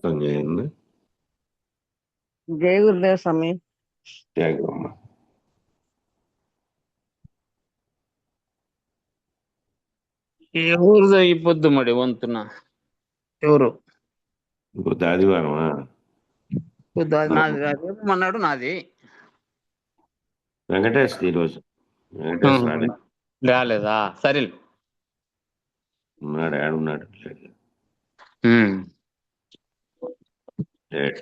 చేయండి. జయ గురుదేవ స్వామి. త్యాగమ్మ. ఎవరు అయిపోద్దు మరి వంతున ఎవరు ఇప్పుడు ఆదివారమా? నాది మన్నాడు నాది వెంకటేష్ ఈరోజు వెంకటేష్ రాలేదా? సరే ఉన్నాడు, ఏడున్నాడు? లేడు.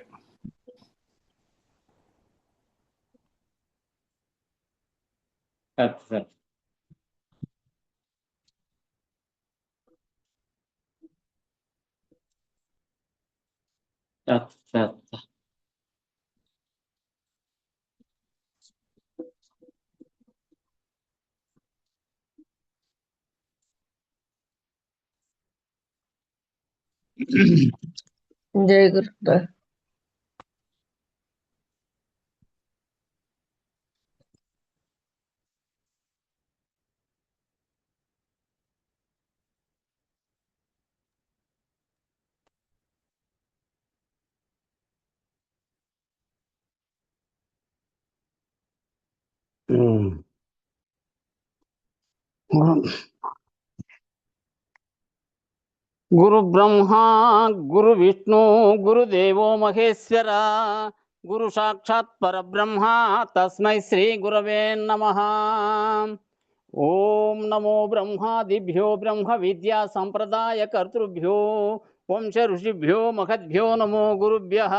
జయ గురుదేవ. గురు బ్రహ్మ గురు విష్ణు గురుదేవో మహేశ్వర గురు సాక్షాత్ పరబ్రహ్మ తస్మై శ్రీ గురవే నమః. ఓం నమో బ్రహ్మాదిభ్యో బ్రహ్మ విద్యా సంప్రదాయ కర్తృభ్యో వంశ ఋషిభ్యో మహద్భ్యో నమో గురుభ్యః.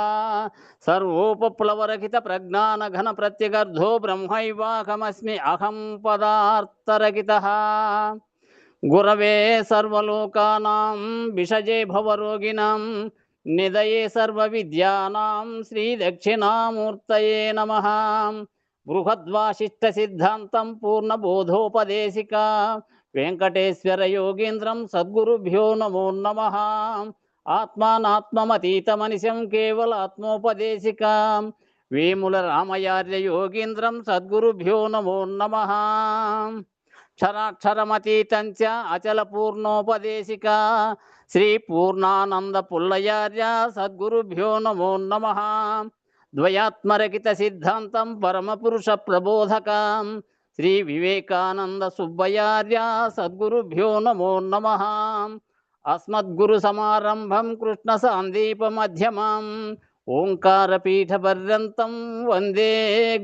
సర్వోపప్లవరహిత ప్రజ్ఞాన ఘన ప్రత్యగర్ధో బ్రహ్మైవాహమస్మి అహం పదార్థరహితః. గురవే సర్వలోకానాం విషజే భవరోగిణాం నిదయే సర్వ విద్యానాం శ్రీ దక్షిణామూర్తయే నమః. బృహద్వాసిష్ట సిద్ధాంతం పూర్ణబోధోపదేశిక వెంకటేశ్వర యోగీంద్రం సద్గురుభ్యో నమో నమః. ఆత్మానాత్మమతీతమనిశం కేవలాత్మోపదేశిక వేముల రామయార్య యోగీంద్రం సద్గురుభ్యో నమో నమః. క్షరాక్షరమతీతంచ అచల పూర్ణోపదేశిక శ్రీ పూర్ణానంద పుల్లయార్య సద్గురుభ్యో నమో నమః. ద్వయాత్మరహిత సిద్ధాంతం పరమపురుష ప్రబోధకం శ్రీ వివేకానంద సుబ్బయార్య సద్గురుభ్యో నమో నమః. అస్మద్గురు సమారంభం కృష్ణ సాందీప మధ్యమం ఓంకారపీఠ పర్యంతం వందే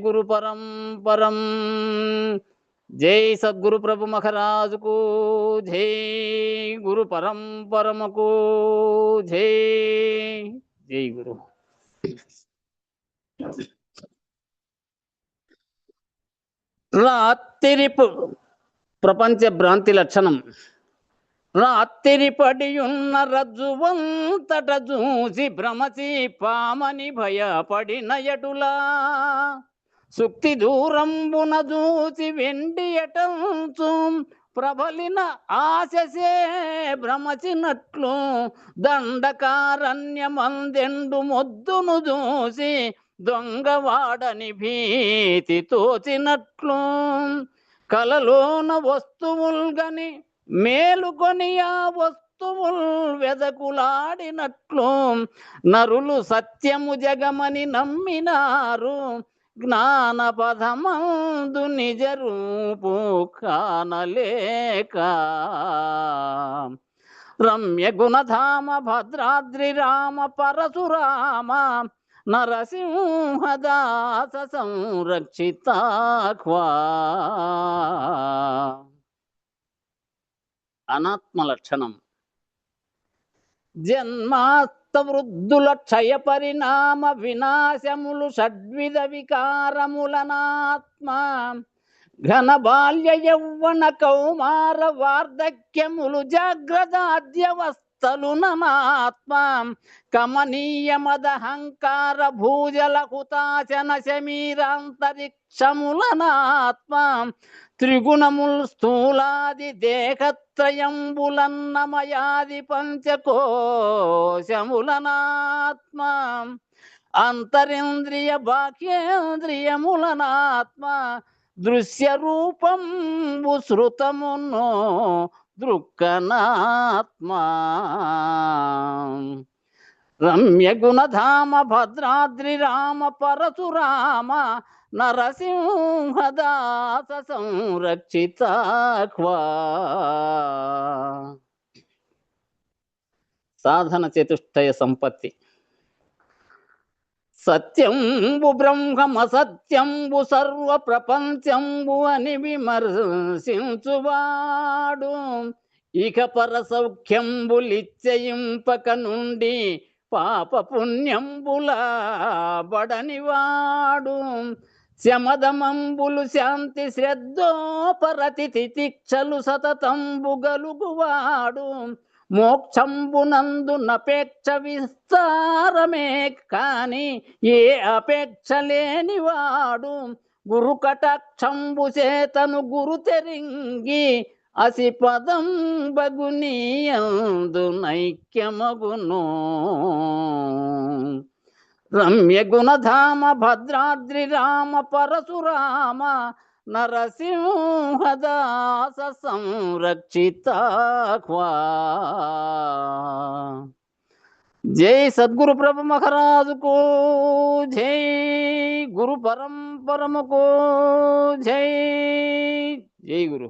గురు పరంపరం. జై సద్గురు ప్రభు మహారాజుకు జై, గురు పరంపరమకు జై. జై గురు. రాత్రి ప్రపంచ భ్రాంతి లక్షణం. రాత్రి పడియున్న రజ్జువంతట చూసి భ్రమసి పామని భయపడిన ఎటులా సుక్తి దూరంబున చూసి వెండి ఎటంచు ప్రబలిన ఆశసే భ్రమచినట్లు దండకారణ్యమందెండు మొద్దును చూసి దొంగవాడని భీతి తోచినట్లు కలలోన వస్తువుల్గని మేలుకొని ఆ వస్తువుల్ వెదకులాడినట్లు నరులు సత్యము జగమని నమ్మినారు జ్ఞాన పదమందు నిజ రూపు కానలేక. రమ్య గుణధామ భద్రాద్రి రామ పరశురామ నరసింహదాస సంరక్షితాఖ్వా. అనాత్మ లక్షణం. జన్మాస్త వృద్ధుల క్షయ పరిణామ వినాశములు షడ్విధ వికారములనాత్మ ఘన బాల్య యౌవన కౌమార వార్ధక్యములు జాగ్రత్తాద్యవస్థలు ననాత్మ కమనీయ మదహంకార భూజల హుతాచన శమీరాంతరిక్షములనాత్మ త్రిగుణముల్ స్థూలాది దేహత్రయంబులన్నమయాది పంచకోశములనాత్మ అంతరింద్రియ బాహ్యేంద్రియములనాత్మ దృశ్య రూపం శృతమును దృక్కనాత్మ రమ్య గుణధామ భద్రాద్రి రామ పరశురామ నరసింహదాస సంరక్షితాఖ్వా. సాధన చతుష్టయ సంపత్తి. సత్యంబు బ్రహ్మసత్యంబు సర్వ ప్రపంచంబు అని విమర్శించువాడు, ఇక పర సౌఖ్యంబులిచ్చయింపక నుండి పాప పుణ్యంబుల బడనివాడు, శమదమంబులు శాంతి శ్రద్ధోపరతి తితిక్షలు సతతంబు గలుగువాడు, మోక్షంబునందు నపేక్ష విస్తారమే కాని ఏ అపేక్ష లేనివాడు, గురు కటాక్షంబు చేతను గురు తెరింగి అసి పదం బగునీయందు నైక్యమగును. రమ్య గుణధామ భద్రాద్రి రామ పరశురామ నరసింహదాస సంరక్షితాఖ్వా. జై సద్గురు ప్రభు మహారాజుకు జై, గురు పరంపరముకు జై. జై గురు.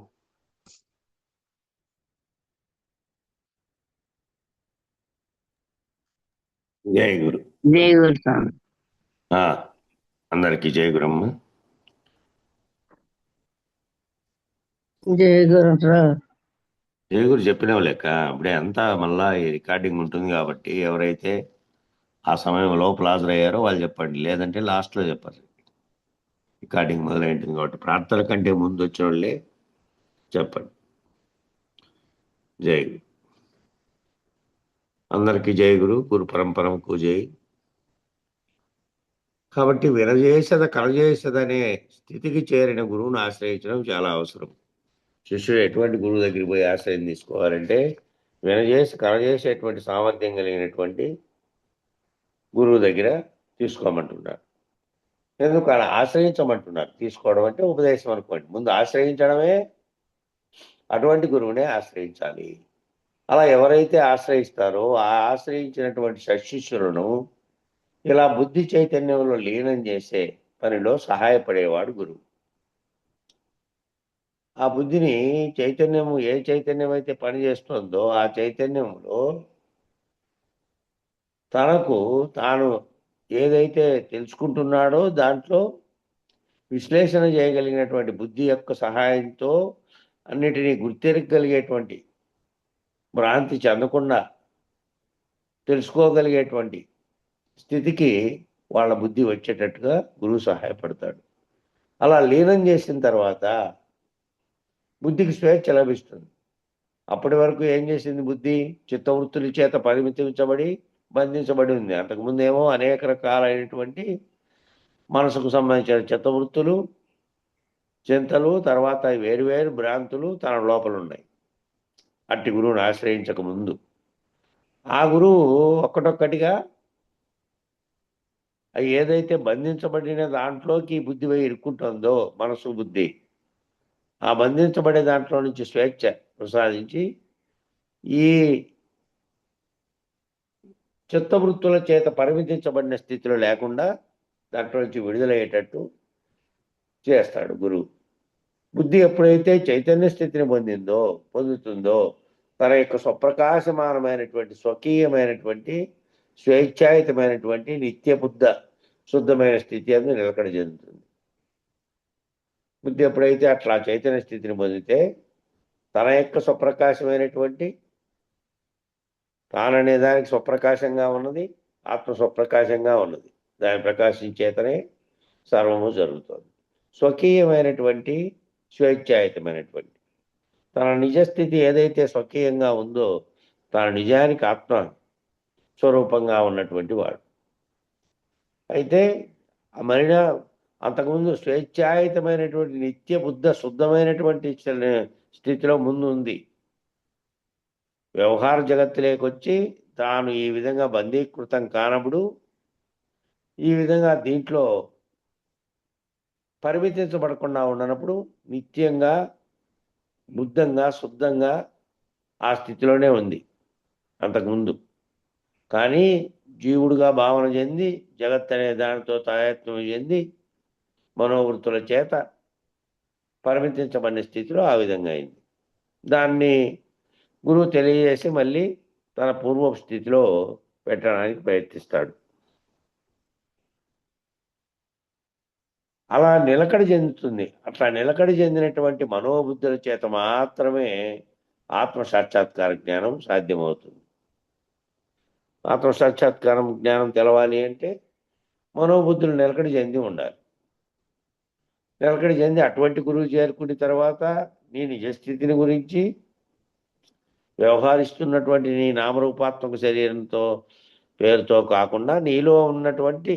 జై గురు. జై గురు స్వామి. ఆ, అందరికీ జై గురమ్మ. జై గురు జై గురు చెప్పినావు లెక్క. అప్పుడే అంతా మళ్ళా ఈ రికార్డింగ్ ఉంటుంది కాబట్టి ఎవరైతే ఆ సమయం లోపల హాజరయ్యారో వాళ్ళు చెప్పండి, లేదంటే లాస్ట్లో చెప్పండి. రికార్డింగ్ మొదలైంటుంది కాబట్టి ప్రార్థన కంటే ముందు వచ్చిన వాళ్ళే చెప్పండి. జై గురు. అందరికీ జై గురు. గురు పరంపరకు జై. కాబట్టి వినజేసద కలజేసదనే స్థితికి చేరిన గురువును ఆశ్రయించడం చాలా అవసరం. శిష్యుడు ఎటువంటి గురువు దగ్గరికి పోయి ఆశ్రయం తీసుకోవాలంటే వినజేసి కలజేసేటువంటి సామర్థ్యం కలిగినటువంటి గురువు దగ్గర తీసుకోమంటున్నారు. ఎందుకు అలా ఆశ్రయించమంటున్నారు? తీసుకోవడం అంటే ఉపదేశం అనుకోండి. ముందు ఆశ్రయించడమే, అటువంటి గురువునే ఆశ్రయించాలి. అలా ఎవరైతే ఆశ్రయిస్తారో ఆ ఆశ్రయించినటువంటి సశిష్యులను ఇలా బుద్ధి చైతన్యంలో లీనం చేసే పనిలో సహాయపడేవాడు గురువు. ఆ బుద్ధిని చైతన్యము, ఏ చైతన్యం అయితే పనిచేస్తుందో ఆ చైతన్యంలో తనకు తాను ఏదైతే తెలుసుకుంటున్నాడో దాంట్లో విశ్లేషణ చేయగలిగినటువంటి బుద్ధి యొక్క సహాయంతో అన్నిటినీ గుర్తెరగలిగేటువంటి, భ్రాంతి చెందకుండా తెలుసుకోగలిగేటువంటి స్థితికి వాళ్ళ బుద్ధి వచ్చేటట్టుగా గురువు సహాయపడతాడు. అలా లీనం చేసిన తర్వాత బుద్ధికి స్వేచ్ఛ లభిస్తుంది. అప్పటి వరకు ఏం చేసింది బుద్ధి? చిత్తవృత్తుల చేత పరిమితించబడి బంధించబడి ఉంది. అంతకుముందేమో అనేక రకాలైనటువంటి మనసుకు సంబంధించిన చిత్తవృత్తులు, చింతలు, తర్వాత వేరువేరు భ్రాంతులు తన లోపల ఉన్నాయి అట్టి గురువుని ఆశ్రయించక ముందు. ఆ గురువు ఒక్కటొక్కటిగా ఏదైతే బంధించబడిన దాంట్లోకి బుద్ధి పోయి ఇరుక్కుంటుందో మనసు బుద్ధి, ఆ బంధించబడే దాంట్లో నుంచి స్వేచ్ఛ ప్రసాదించి ఈ చిత్తవృత్తుల చేత పరిమితించబడిన స్థితిలో లేకుండా దాంట్లో నుంచి విడుదలయ్యేటట్టు చేస్తాడు గురువు. బుద్ధి ఎప్పుడైతే చైతన్య స్థితిని పొందుతుందో తన యొక్క స్వప్రకాశమానమైనటువంటి స్వకీయమైనటువంటి స్వేచ్ఛాయుతమైనటువంటి నిత్యబుద్ధ శుద్ధమైన స్థితి అందు నిలకడ చెందుతుంది. బుద్ధి ఎప్పుడైతే అట్లా చైతన్య స్థితిని పొందితే తన యొక్క స్వప్రకాశమైనటువంటి, తాననే దానికి స్వప్రకాశంగా ఉన్నది, ఆత్మ స్వప్రకాశంగా ఉన్నది, దాని ప్రకాశించేతనే సర్వము జరుగుతుంది. స్వకీయమైనటువంటి స్వేచ్ఛాయుతమైనటువంటి తన నిజస్థితి ఏదైతే స్వకీయంగా ఉందో తన నిజానికి ఆత్మ స్వరూపంగా ఉన్నటువంటి వాడు. అయితే మరినా అంతకుముందు స్వేచ్ఛాయుతమైనటువంటి నిత్య బుద్ధ శుద్ధమైనటువంటి స్థితిలో ముందు ఉంది. వ్యవహార జగత్తులోకి వచ్చి తాను ఈ విధంగా బంధీకృతం కానప్పుడు ఈ విధంగా దీంట్లో పరిమితించబడకుండా ఉండనప్పుడు నిత్యంగా బుద్ధంగా శుద్ధంగా ఆ స్థితిలోనే ఉంది అంతకుముందు. కానీ జీవుడుగా భావన చెంది జగత్ అనే దానితో తాయత్వం చెంది మనోవృత్తుల చేత పరిమితించబడిన స్థితిలో ఆ విధంగా అయింది. దాన్ని గురువు తెలియజేసి మళ్ళీ తన పూర్వపు స్థితిలో పెట్టడానికి ప్రయత్నిస్తాడు. అలా నిలకడ చెందుతుంది. అట్లా నిలకడ చెందినటువంటి మనోబుద్ధుల చేత మాత్రమే ఆత్మ సాక్షాత్కార జ్ఞానం సాధ్యమవుతుంది. ఆత్మ సాక్షాత్కారం జ్ఞానం తెలవాలి అంటే మనోబుద్ధులు నిలకడ చెంది ఉండాలి. నిలకడ చెంది అటువంటి గురువు చేరుకున్న తర్వాత నీ నిజస్థితిని గురించి, వ్యవహరిస్తున్నటువంటి నీ నామరూపాత్మక శరీరంతో పేరుతో కాకుండా నీలో ఉన్నటువంటి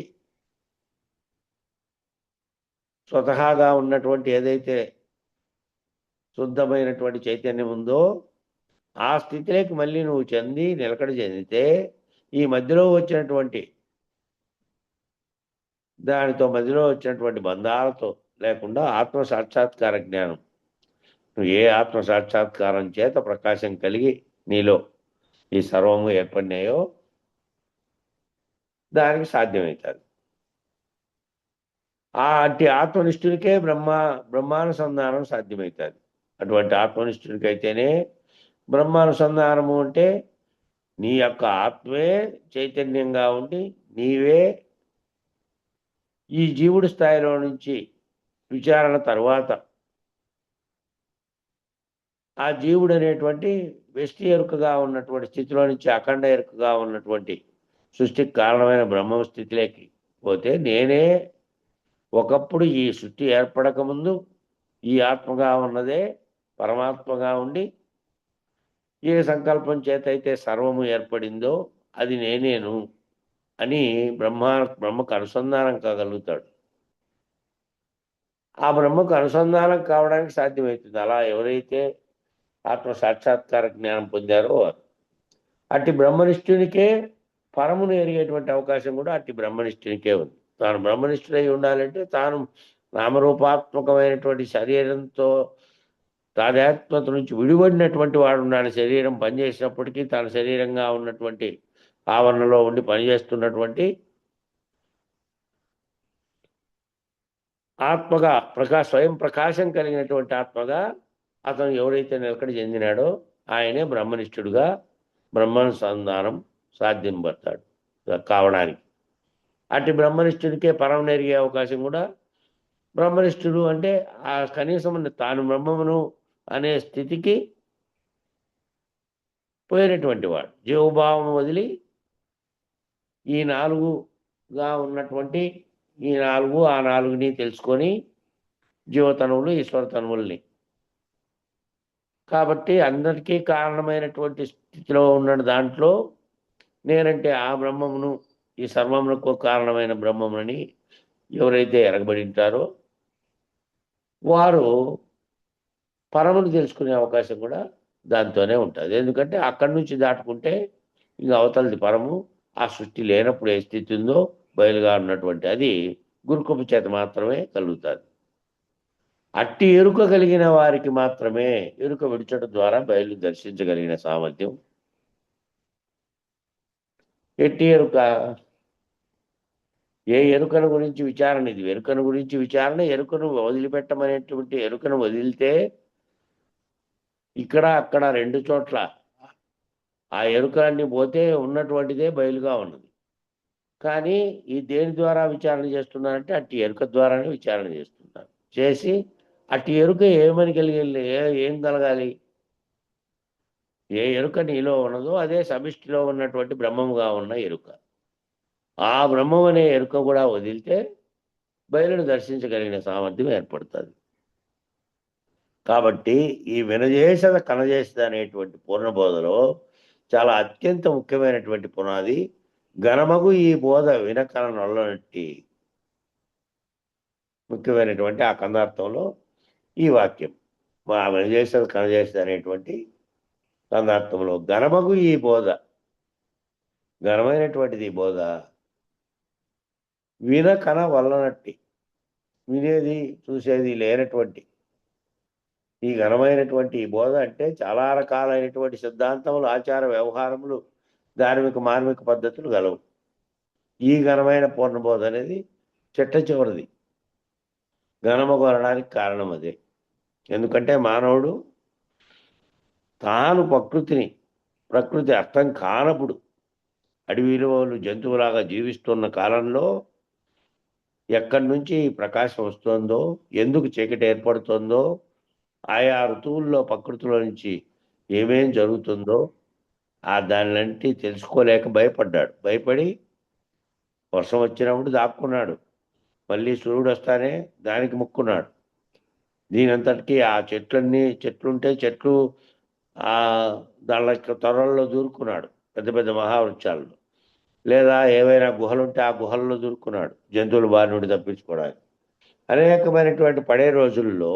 స్వతహాగా ఉన్నటువంటి ఏదైతే శుద్ధమైనటువంటి చైతన్యం ఉందో ఆ స్థితిలోకి మళ్ళీ నువ్వు చెంది నిలకడ చెందితే ఈ మధ్యలో వచ్చినటువంటి దానితో మధ్యలో వచ్చినటువంటి బంధాలతో లేకుండా ఆత్మ సాక్షాత్కార జ్ఞానం, నువ్వు ఏ ఆత్మ సాక్షాత్కారం చేత ప్రకాశం కలిగి నీలో ఈ సర్వము ఏర్పడినాయో దానికి సాధ్యమవుతుంది. అట్టి ఆత్మనిష్ఠునికే బ్రహ్మానుసంధానం సాధ్యమవుతుంది. అటువంటి ఆత్మనిష్ఠునికైతేనే బ్రహ్మానుసంధానము అంటే నీ యొక్క ఆత్మే చైతన్యంగా ఉండి నీవే ఈ జీవుడి స్థాయిలో నుంచి విచారణ తర్వాత ఆ జీవుడు అనేటువంటి వ్యష్టి ఎరుకగా ఉన్నటువంటి స్థితిలో నుంచి అఖండ ఎరుకగా ఉన్నటువంటి సృష్టికి కారణమైన బ్రహ్మ స్థితిలోకి పోతే నేనే ఒకప్పుడు ఈ సృష్టి ఏర్పడకముందు ఈ ఆత్మగా ఉన్నదే పరమాత్మగా ఉండి ఏ సంకల్పం చేత అయితే సర్వము ఏర్పడిందో అది నేనేను అని బ్రహ్మకు అనుసంధానం కాగలుగుతాడు. ఆ బ్రహ్మకు అనుసంధానం కావడానికి సాధ్యమవుతుంది. అలా ఎవరైతే ఆత్మ సాక్షాత్కార జ్ఞానం పొందారో అట్టి బ్రహ్మనిష్ఠునికే పరమును ఎరిగేటువంటి అవకాశం కూడా అట్టి బ్రహ్మనిష్ఠునికే ఉంది. తాను బ్రహ్మనిష్ఠుడై ఉండాలంటే తాను నామరూపాత్మకమైనటువంటి శరీరంతో తాదాత్మత నుంచి విడిపడినటువంటి వాడు ఉండాలి. శరీరం పనిచేసినప్పటికీ తన శరీరంగా ఉన్నటువంటి ఆవరణలో ఉండి పనిచేస్తున్నటువంటి ఆత్మగా స్వయం ప్రకాశం కలిగినటువంటి ఆత్మగా అతను ఎవరైతే నిలకడ చెందినాడో ఆయనే బ్రహ్మనిష్ఠుడుగా బ్రహ్మానుసంధానం సాధ్యపడతాడు కావడానికి. అట్టి బ్రహ్మనిష్ఠుడికే పరం ఎరిగే అవకాశం కూడా బ్రహ్మనిష్ఠుడు అంటే ఆ కనీసం తాను బ్రహ్మమును అనే స్థితికి పోయినటువంటి వాడు. జీవభావం వదిలి ఈ నాలుగుగా ఉన్నటువంటి ఈ నాలుగు ఆ నాలుగుని తెలుసుకొని జీవతనువులు ఈశ్వరతనువుల్ని కాబట్టి అందరికీ కారణమైనటువంటి స్థితిలో ఉన్న దాంట్లో నేనంటే ఆ బ్రహ్మమును ఈ సర్వమునకు కారణమైన బ్రహ్మముని ఎవరైతే ఎరగబడి ఉంటారో వారు పరమును తెలుసుకునే అవకాశం కూడా దాంతోనే ఉంటుంది. ఎందుకంటే అక్కడి నుంచి దాటుకుంటే ఇంకా అవతలది పరము. ఆ సృష్టి లేనప్పుడు ఏ స్థితి ఉందో బయలుగా ఉన్నటువంటి అది గురుకృప చేత మాత్రమే కలుగుతుంది. అట్టి ఎరుక కలిగిన వారికి మాత్రమే ఎరుక విడిచడం ద్వారా బయలు దర్శించగలిగిన సామర్థ్యం. ఎట్టి ఎరుక ఏ ఎరుకను గురించి విచారణ ఇది. ఎరుకను గురించి విచారణ ఎరుకను వదిలిపెట్టమనేటువంటి ఎరుకను వదిలితే ఇక్కడ అక్కడ రెండు చోట్ల ఆ ఎరుకలన్నీ పోతే ఉన్నటువంటిదే బయలుగా ఉన్నది. కానీ ఈ దేని ద్వారా విచారణ చేస్తున్నారంటే అట్టి ఎరుక ద్వారానే విచారణ చేస్తున్నారు. చేసి అట్టి ఎరుక ఏమని ఏం కలగాలి? ఏ ఎరుక నీలో ఉన్నదో అదే సమిష్టిలో ఉన్నటువంటి బ్రహ్మముగా ఉన్న ఎరుక. ఆ బ్రహ్మం అనే ఎరుక కూడా వదిలితే బయలును దర్శించగలిగిన సామర్థ్యం ఏర్పడుతుంది. కాబట్టి ఈ వినజేసద కనజేసద అనేటువంటి పూర్ణబోధలో చాలా అత్యంత ముఖ్యమైనటువంటి పునాది ఘనమగు ఈ బోధ వినకన నొల్లనట్టి ముఖ్యమైనటువంటి ఆ కందార్థంలో ఈ వాక్యం మా వినజేసద కనజేసద అనేటువంటి కందార్థంలో ఘనమగు ఈ బోధ, ఘనమైనటువంటిది ఈ బోధ వినకన వల్లనట్టి, వినేది చూసేది లేనటువంటి ఈ ఘనమైనటువంటి బోధ అంటే చాలా రకాలైనటువంటి సిద్ధాంతములు, ఆచార వ్యవహారములు, ధార్మిక మార్మిక పద్ధతులు గలవు. ఈ ఘనమైన పూర్ణబోధ అనేది చిట్ట చివరిది. ఘనము కొనడానికి కారణం అదే. ఎందుకంటే మానవుడు తాను ప్రకృతి అర్థం కానప్పుడు అడవిలో జంతువులాగా జీవిస్తున్న కాలంలో ఎక్కడి నుంచి ప్రకాశం వస్తుందో, ఎందుకు చీకటి ఏర్పడుతుందో, ఆయా ఋతువుల్లో ప్రకృతిలో నుంచి ఏమేం జరుగుతుందో దానిలంటి తెలుసుకోలేక భయపడి వర్షం వచ్చినప్పుడు దాక్కున్నాడు. మళ్ళీ సూర్యుడు వస్తానే దానికి ముక్కున్నాడు. దీనంతటికీ ఆ చెట్లుంటే చెట్లు ఆ దాని త్వరల్లో దూరుకున్నాడు, పెద్ద పెద్ద మహావృక్షాల్లో. లేదా ఏవైనా గుహలుంటే ఆ గుహల్లో దూరుకున్నాడు జంతువుల బారి నుండి తప్పించుకోవడానికి. అనేకమైనటువంటి పడే రోజుల్లో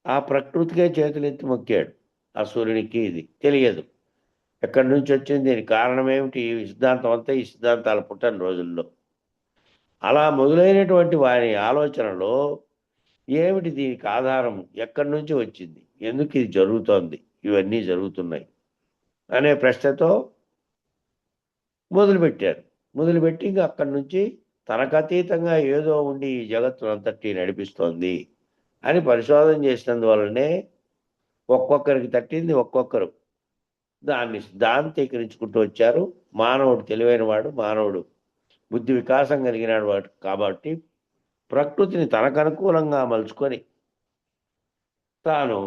ఆ ప్రకృతికే చేతులెత్తి మొక్కాడు. ఆ సూర్యునికి ఇది తెలియదు ఎక్కడి నుంచి వచ్చింది, దీనికి కారణం ఏమిటి, ఈ సిద్ధాంతం అంతా ఈ సిద్ధాంతాలు పుట్టని రోజుల్లో. అలా మొదలైనటువంటి వారి ఆలోచనలో ఏమిటి దీనికి ఆధారం, ఎక్కడి నుంచి వచ్చింది, ఎందుకు ఇది జరుగుతోంది, ఇవన్నీ జరుగుతున్నాయి అనే ప్రశ్నతో మొదలుపెట్టి ఇంకా అక్కడి నుంచి తనకు అతీతంగా ఏదో ఉండి ఈ జగత్తునంతటి నడిపిస్తోంది అని పరిశోధన చేసినందువల్లనే ఒక్కొక్కరికి తట్టింది ఒక్కొక్కరు దాన్ని సిద్ధాంతీకరించుకుంటూ వచ్చారు. మానవుడు తెలివైన వాడు, మానవుడు బుద్ధి వికాసం కలిగిన వాడు కాబట్టి ప్రకృతిని తనకు అనుకూలంగా మలుచుకొని తాను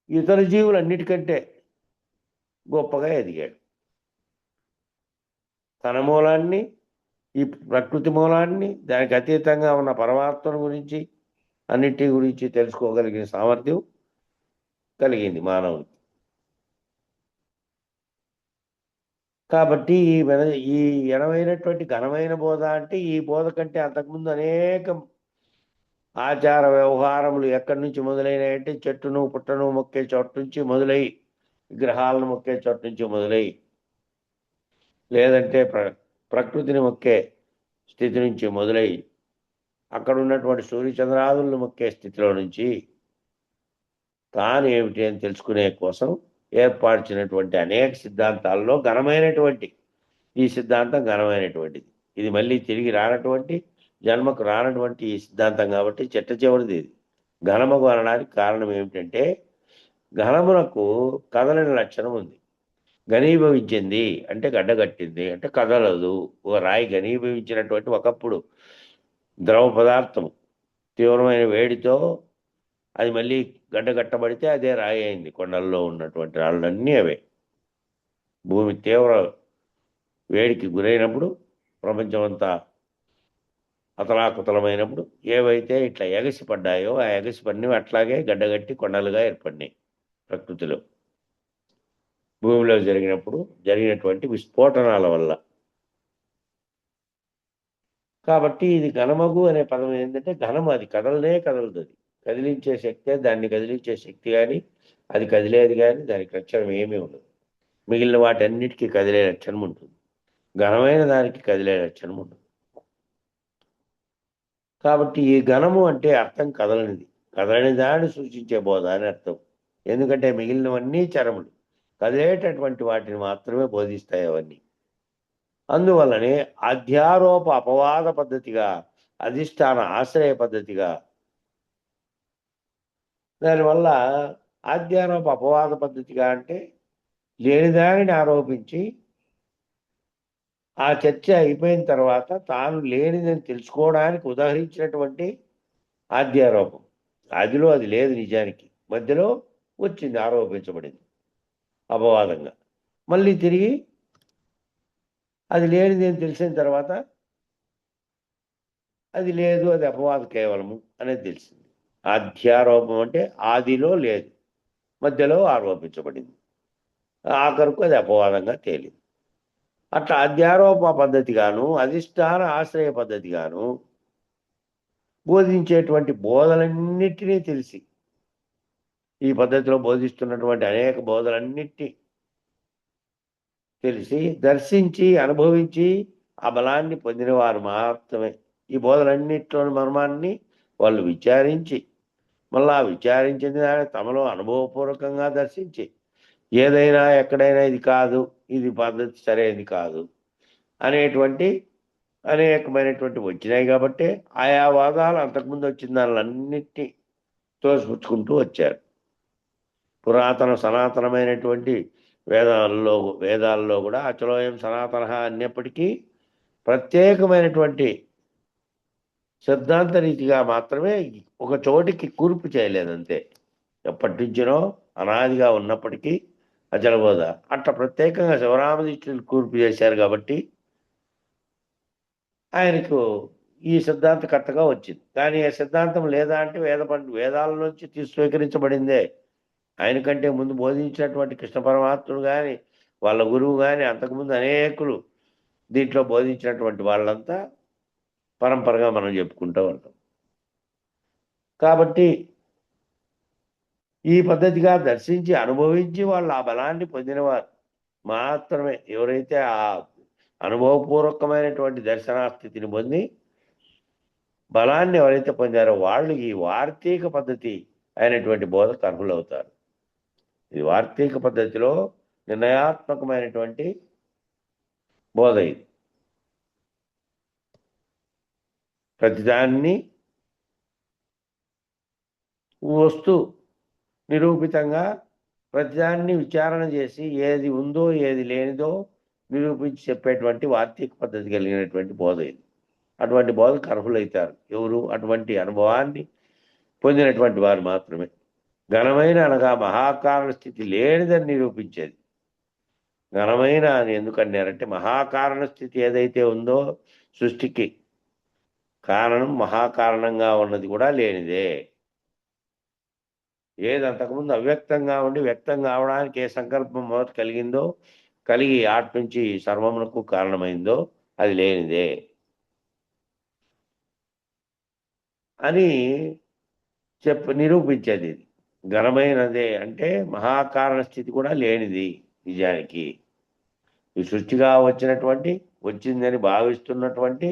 ఇతర జీవులన్నిటికంటే గొప్పగా ఎదిగాడు. తన మూలాన్ని, ఈ ప్రకృతి మూలాన్ని, దానికి అతీతంగా ఉన్న పరమాత్మను గురించి అన్నిటి గురించి తెలుసుకోగలిగిన సామర్థ్యం కలిగింది మానవునికి. కాబట్టి ఈ ఘనమైనటువంటి ఘనమైన బోధ అంటే ఈ బోధ కంటే అంతకుముందు అనేక ఆచార వ్యవహారములు ఎక్కడి నుంచి మొదలైనాయంటే చెట్టును పుట్టను మొక్కే చోటు నుంచి మొదలై, విగ్రహాలను మొక్కే చోటు నుంచి మొదలై, లేదంటే ప్రకృతిని మొక్కే స్థితి నుంచి మొదలై, అక్కడ ఉన్నటువంటి సూర్యచంద్రాదులను మొక్కే స్థితిలో నుంచి తాను ఏమిటి అని తెలుసుకునే కోసం ఏర్పరిచినటువంటి అనేక సిద్ధాంతాల్లో ఘనమైనటువంటి ఈ సిద్ధాంతం ఘనమైనటువంటిది. ఇది మళ్ళీ తిరిగి రానటువంటి, జన్మకు రానటువంటి ఈ సిద్ధాంతం కాబట్టి చిట్ట చివరిది ఇది. ఘనము అనడానికి కారణం ఏమిటంటే ఘనమునకు కదలని లక్షణం ఉంది. ఘనీభవించింది అంటే గడ్డగట్టింది అంటే కదలదు. ఒక రాయి ఘనీభవించినటువంటి ఒకప్పుడు ద్రవ పదార్థము తీవ్రమైన వేడితో అది మళ్ళీ గడ్డగట్టబడితే అదే రాయి అయింది. కొండల్లో ఉన్నటువంటి రాళ్ళన్నీ అవే. భూమి తీవ్ర వేడికి గురైనప్పుడు, ప్రపంచమంతా అతలాకుతలమైనప్పుడు ఏవైతే ఇట్లా ఎగసి పడ్డాయో ఆ ఎగసి పడినవి అట్లాగే గడ్డగట్టి కొండలుగా ఏర్పడినాయి ప్రకృతిలో. భూమిలో జరిగినటువంటి విస్ఫోటనాల వల్ల. కాబట్టి ఇది ఘనమగు అనే పదం ఏంటంటే ఘనము, అది కదలదు. అది కదిలించే శక్తే, దాన్ని కదిలించే శక్తి కానీ, అది కదిలేది కానీ దానికి లక్షణం ఏమీ ఉండదు. మిగిలిన వాటన్నిటికీ కదిలే లక్షణం ఉంటుంది, ఘనమైన దానికి కదిలే లక్షణం ఉండదు. కాబట్టి ఈ ఘనము అంటే అర్థం కదలని దాన్ని సూచించే బోధ అని అర్థం. ఎందుకంటే మిగిలినవన్నీ చరములు, కదిలేటటువంటి వాటిని మాత్రమే బోధిస్తాయి అవన్నీ. అందువల్లనే అధ్యారోప అపవాద పద్ధతిగా, అధిష్టాన ఆశ్రయ పద్ధతిగా, దానివల్ల ఆధ్యారోప అపవాద పద్ధతిగా అంటే లేనిదానిని ఆరోపించి ఆ చర్చ అయిపోయిన తర్వాత తాను లేనిదని తెలుసుకోవడానికి ఉదాహరించినటువంటి ఆధ్యారోపం. అదిలో అది లేదు, నిజానికి మధ్యలో వచ్చింది, ఆరోపించబడింది అపవాదంగా. మళ్ళీ తిరిగి అది లేనిది అని తెలిసిన తర్వాత అది లేదు, అది అపవాద కేవలము అనేది తెలిసింది. అధ్యారోపం అంటే ఆదిలో లేదు, మధ్యలో ఆరోపించబడింది, ఆఖరుకు అది అపవాదంగా తేలింది. అట్లా అధ్యారోప పద్ధతిగాను, అధిష్టాన ఆశ్రయ పద్ధతిగాను బోధించేటువంటి బోధలన్నిటినీ తెలిసి, ఈ పద్ధతిలో బోధిస్తున్నటువంటి అనేక బోధలన్నిటినీ తెలిసి, దర్శించి, అనుభవించి ఆ బలాన్ని పొందిన వారు మాత్రమే ఈ బోధలన్నిటిలోని మర్మాన్ని వాళ్ళు విచారించి, మళ్ళా విచారించిన దాన్ని తమలో అనుభవపూర్వకంగా దర్శించి, ఏదైనా ఎక్కడైనా ఇది కాదు, ఇది పద్ధతి సరైనది కాదు, అనేటువంటి అనేకమైనటువంటి వచ్చినాయి కాబట్టి ఆయా వాదాలు అంతకుముందు వచ్చిన దానిలన్నిటినీ తోసిపుచ్చుకుంటూ వచ్చారు. పురాతన సనాతనమైనటువంటి వేదాల్లో కూడా అచలోయం సనాతన అన్నప్పటికీ ప్రత్యేకమైనటువంటి సిద్ధాంత రీతిగా మాత్రమే ఒక చోటికి కూర్పు చేయలేదంతే. ఎప్పటి నుంచినో అనాదిగా ఉన్నప్పటికీ అచలబోధ అట్లా ప్రత్యేకంగా శివరామకృష్ణులు కూర్పు చేశారు కాబట్టి ఆయనకు ఈ సిద్ధాంతకర్తగా వచ్చింది. కానీ ఆ సిద్ధాంతం లేదా అంటే వేదాల నుంచి స్వీకరించబడిందే. ఆయన కంటే ముందు బోధించినటువంటి కృష్ణ పరమాత్ముడు కానీ వాళ్ళ గురువు కానీ అంతకుముందు అనేకులు దీంట్లో బోధించినటువంటి వాళ్ళంతా పరంపరగా మనం చెప్పుకుంటూ ఉంటాం. కాబట్టి ఈ పద్ధతిగా దర్శించి అనుభవించి వాళ్ళు ఆ బలాన్ని పొందినవారు మాత్రమే, ఎవరైతే ఆ అనుభవపూర్వకమైనటువంటి దర్శనా స్థితిని పొంది బలాన్ని ఎవరైతే పొందారో వాళ్ళు ఈ వార్తీక పద్ధతి అయినటువంటి బోధకు అర్హులవుతారు. ఇది వార్తీక పద్ధతిలో నిర్ణయాత్మకమైనటువంటి బోధ. ఇది ప్రతిదాన్ని వస్తు నిరూపితంగా ప్రతిదాన్ని విచారణ చేసి ఏది ఉందో ఏది లేనిదో నిరూపించి చెప్పేటువంటి వార్తీక పద్ధతి కలిగినటువంటి బోధ ఇది. అటువంటి బోధకు అర్హులవుతారు ఎవరు? అటువంటి అనుభవాన్ని పొందినటువంటి వారు మాత్రమే. ఘనమైన అనగా మహాకారణ స్థితి లేనిదని నిరూపించేది. ఘనమైన అని ఎందుకన్నారంటే మహాకారణ స్థితి ఏదైతే ఉందో సృష్టికి కారణం మహాకారణంగా ఉన్నది కూడా లేనిదే. ఏది అంతకుముందు అవ్యక్తంగా ఉండి వ్యక్తం కావడానికి ఏ సంకల్పం మొదట కలిగి ఆటి నుంచి సర్వమునకు కారణమైందో అది లేనిదే అని నిరూపించేది. ఇది ఘనమైనదే అంటే మహాకారణ స్థితి కూడా లేనిది. నిజానికి ఈ సృష్టిగా వచ్చిందని భావిస్తున్నటువంటి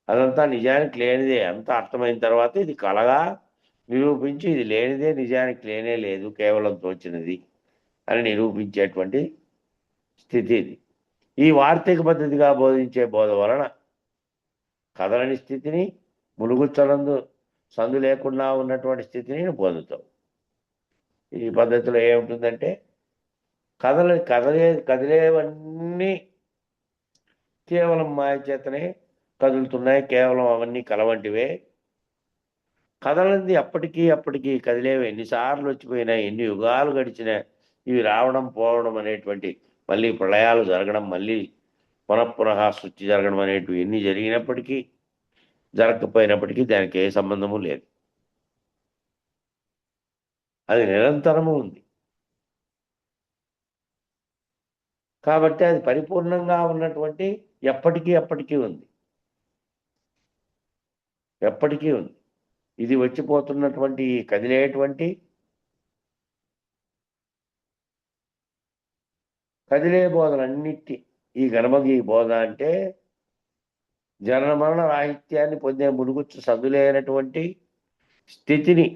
అదంతా నిజానికి లేనిదే. అంతా అర్థమైన తర్వాత ఇది కలగా నిరూపించి ఇది లేనిదే, నిజానికి లేనే లేదు, కేవలం తోచినది అని నిరూపించేటువంటి స్థితి ఇది. ఈ వార్తీక పద్ధతిగా బోధించే బోధ వలన కదలని స్థితిని, ములుగుచ్చలందు సందు లేకుండా ఉన్నటువంటి స్థితిని పొందుతాం. ఈ పద్ధతిలో ఏముంటుందంటే కదిలేవన్నీ కేవలం మాయ చేతనే కదులుతున్నాయి, కేవలం అవన్నీ కలవంటివే. కదలంది అప్పటికీ కదిలేవి ఎన్నిసార్లు వచ్చిపోయినాయి, ఎన్ని యుగాలు గడిచినా ఇవి రావడం పోవడం అనేటువంటి, మళ్ళీ ప్రళయాలు జరగడం, మళ్ళీ పునః సృష్టి జరగడం అనేటివి ఎన్ని జరిగినప్పటికీ జరగకపోయినప్పటికీ దానికి ఏ సంబంధము లేదు. అది నిరంతరము ఉంది కాబట్టి అది పరిపూర్ణంగా ఉన్నటువంటి ఎప్పటికీ ఉంది. ఎప్పటికీ ఉంది. ఇది వచ్చిపోతున్నటువంటి కదిలే బోధలన్నిటి ఈ గణమగి బోధ అంటే జనన మరణ రాహిత్యాన్ని పొందే మునుగుచ్చు సదులైనటువంటి స్థితిని,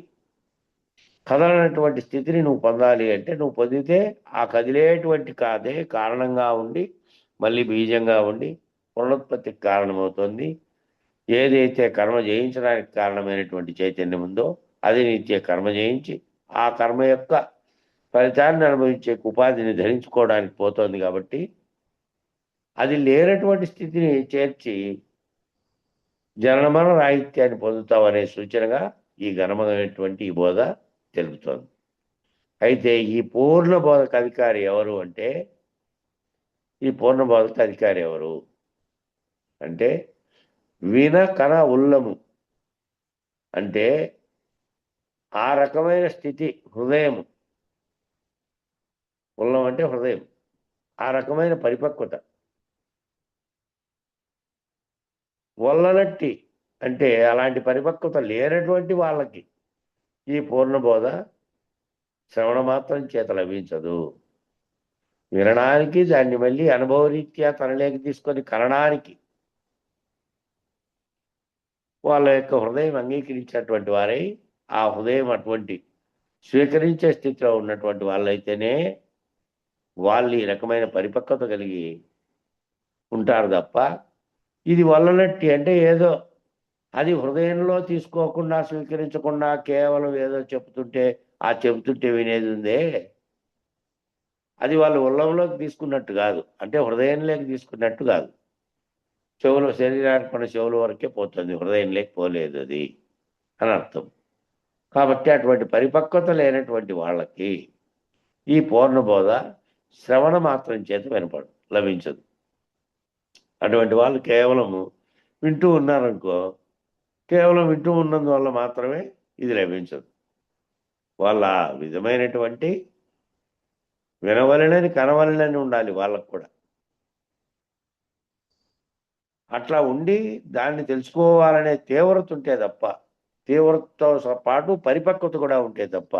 కదలనటువంటి స్థితిని నువ్వు పొందాలి అంటే నువ్వు పొందితే ఆ కదిలేటువంటి కాదే కారణంగా ఉండి మళ్ళీ బీజంగా ఉండి పునరుత్పత్తికి కారణమవుతుంది. ఏదైతే కర్మ జయించడానికి కారణమైనటువంటి చైతన్యం ఉందో అది నిత్య కర్మ జయించి ఆ కర్మ యొక్క ఫలితాన్ని అనుభవించే ఉపాధిని ధరించుకోవడానికి పోతోంది. కాబట్టి అది లేనటువంటి స్థితిని చేర్చి జననమరణ రాహిత్యాన్ని పొందుతావు అనే సూచనగా ఈ ఘనమైనటువంటి ఈ బోధ తెలుపుతోంది. అయితే ఈ పూర్ణ బోధకు అధికారి ఎవరు అంటే విన కన ఉల్లము అంటే ఆ రకమైన స్థితి హృదయము. ఉల్లం అంటే హృదయం. ఆ రకమైన పరిపక్వత వల్లనట్టి అంటే అలాంటి పరిపక్వత లేనటువంటి వాళ్ళకి ఈ పూర్ణబోధ శ్రవణ మాత్రం చేత లభించదు. వినడానికి, దాన్ని మళ్ళీ అనుభవరీత్యా తనలోకి తీసుకొని కనడానికి వాళ్ళ యొక్క హృదయం అంగీకరించినటువంటి వారై ఆ హృదయం అటువంటి స్వీకరించే స్థితిలో ఉన్నటువంటి వాళ్ళైతేనే వాళ్ళు ఈ రకమైన పరిపక్వత కలిగి ఉంటారు తప్ప ఇది వల్లనట్టి అంటే ఏదో అది హృదయంలో తీసుకోకుండా స్వీకరించకుండా కేవలం ఏదో చెప్తుంటే ఆ చెబుతుంటే వినేది ఉందే, అది వాళ్ళు ఉల్లంలోకి తీసుకున్నట్టు కాదు, అంటే హృదయంలోకి తీసుకున్నట్టు కాదు. చెవులు శరీరానికి ఉన్న చెవుల వరకే పోతుంది, హృదయంలోకి పోలేదు అది అని అర్థం. కాబట్టి అటువంటి పరిపక్వత లేనటువంటి వాళ్ళకి ఈ పూర్ణబోధ శ్రవణ మాత్రం చేత లభించదు. అటువంటి వాళ్ళు కేవలము వింటూ ఉన్నారనుకో, కేవలం వింటూ ఉన్నందువల్ల మాత్రమే ఇది లభించదు. వాళ్ళ విధమైనటువంటి వినవలనని కనవలనని ఉండాలి వాళ్ళకు కూడా. అట్లా ఉండి దాన్ని తెలుసుకోవాలనే తీవ్రత ఉంటే తప్ప, తీవ్రతతో పాటు పరిపక్వత కూడా ఉంటే తప్ప,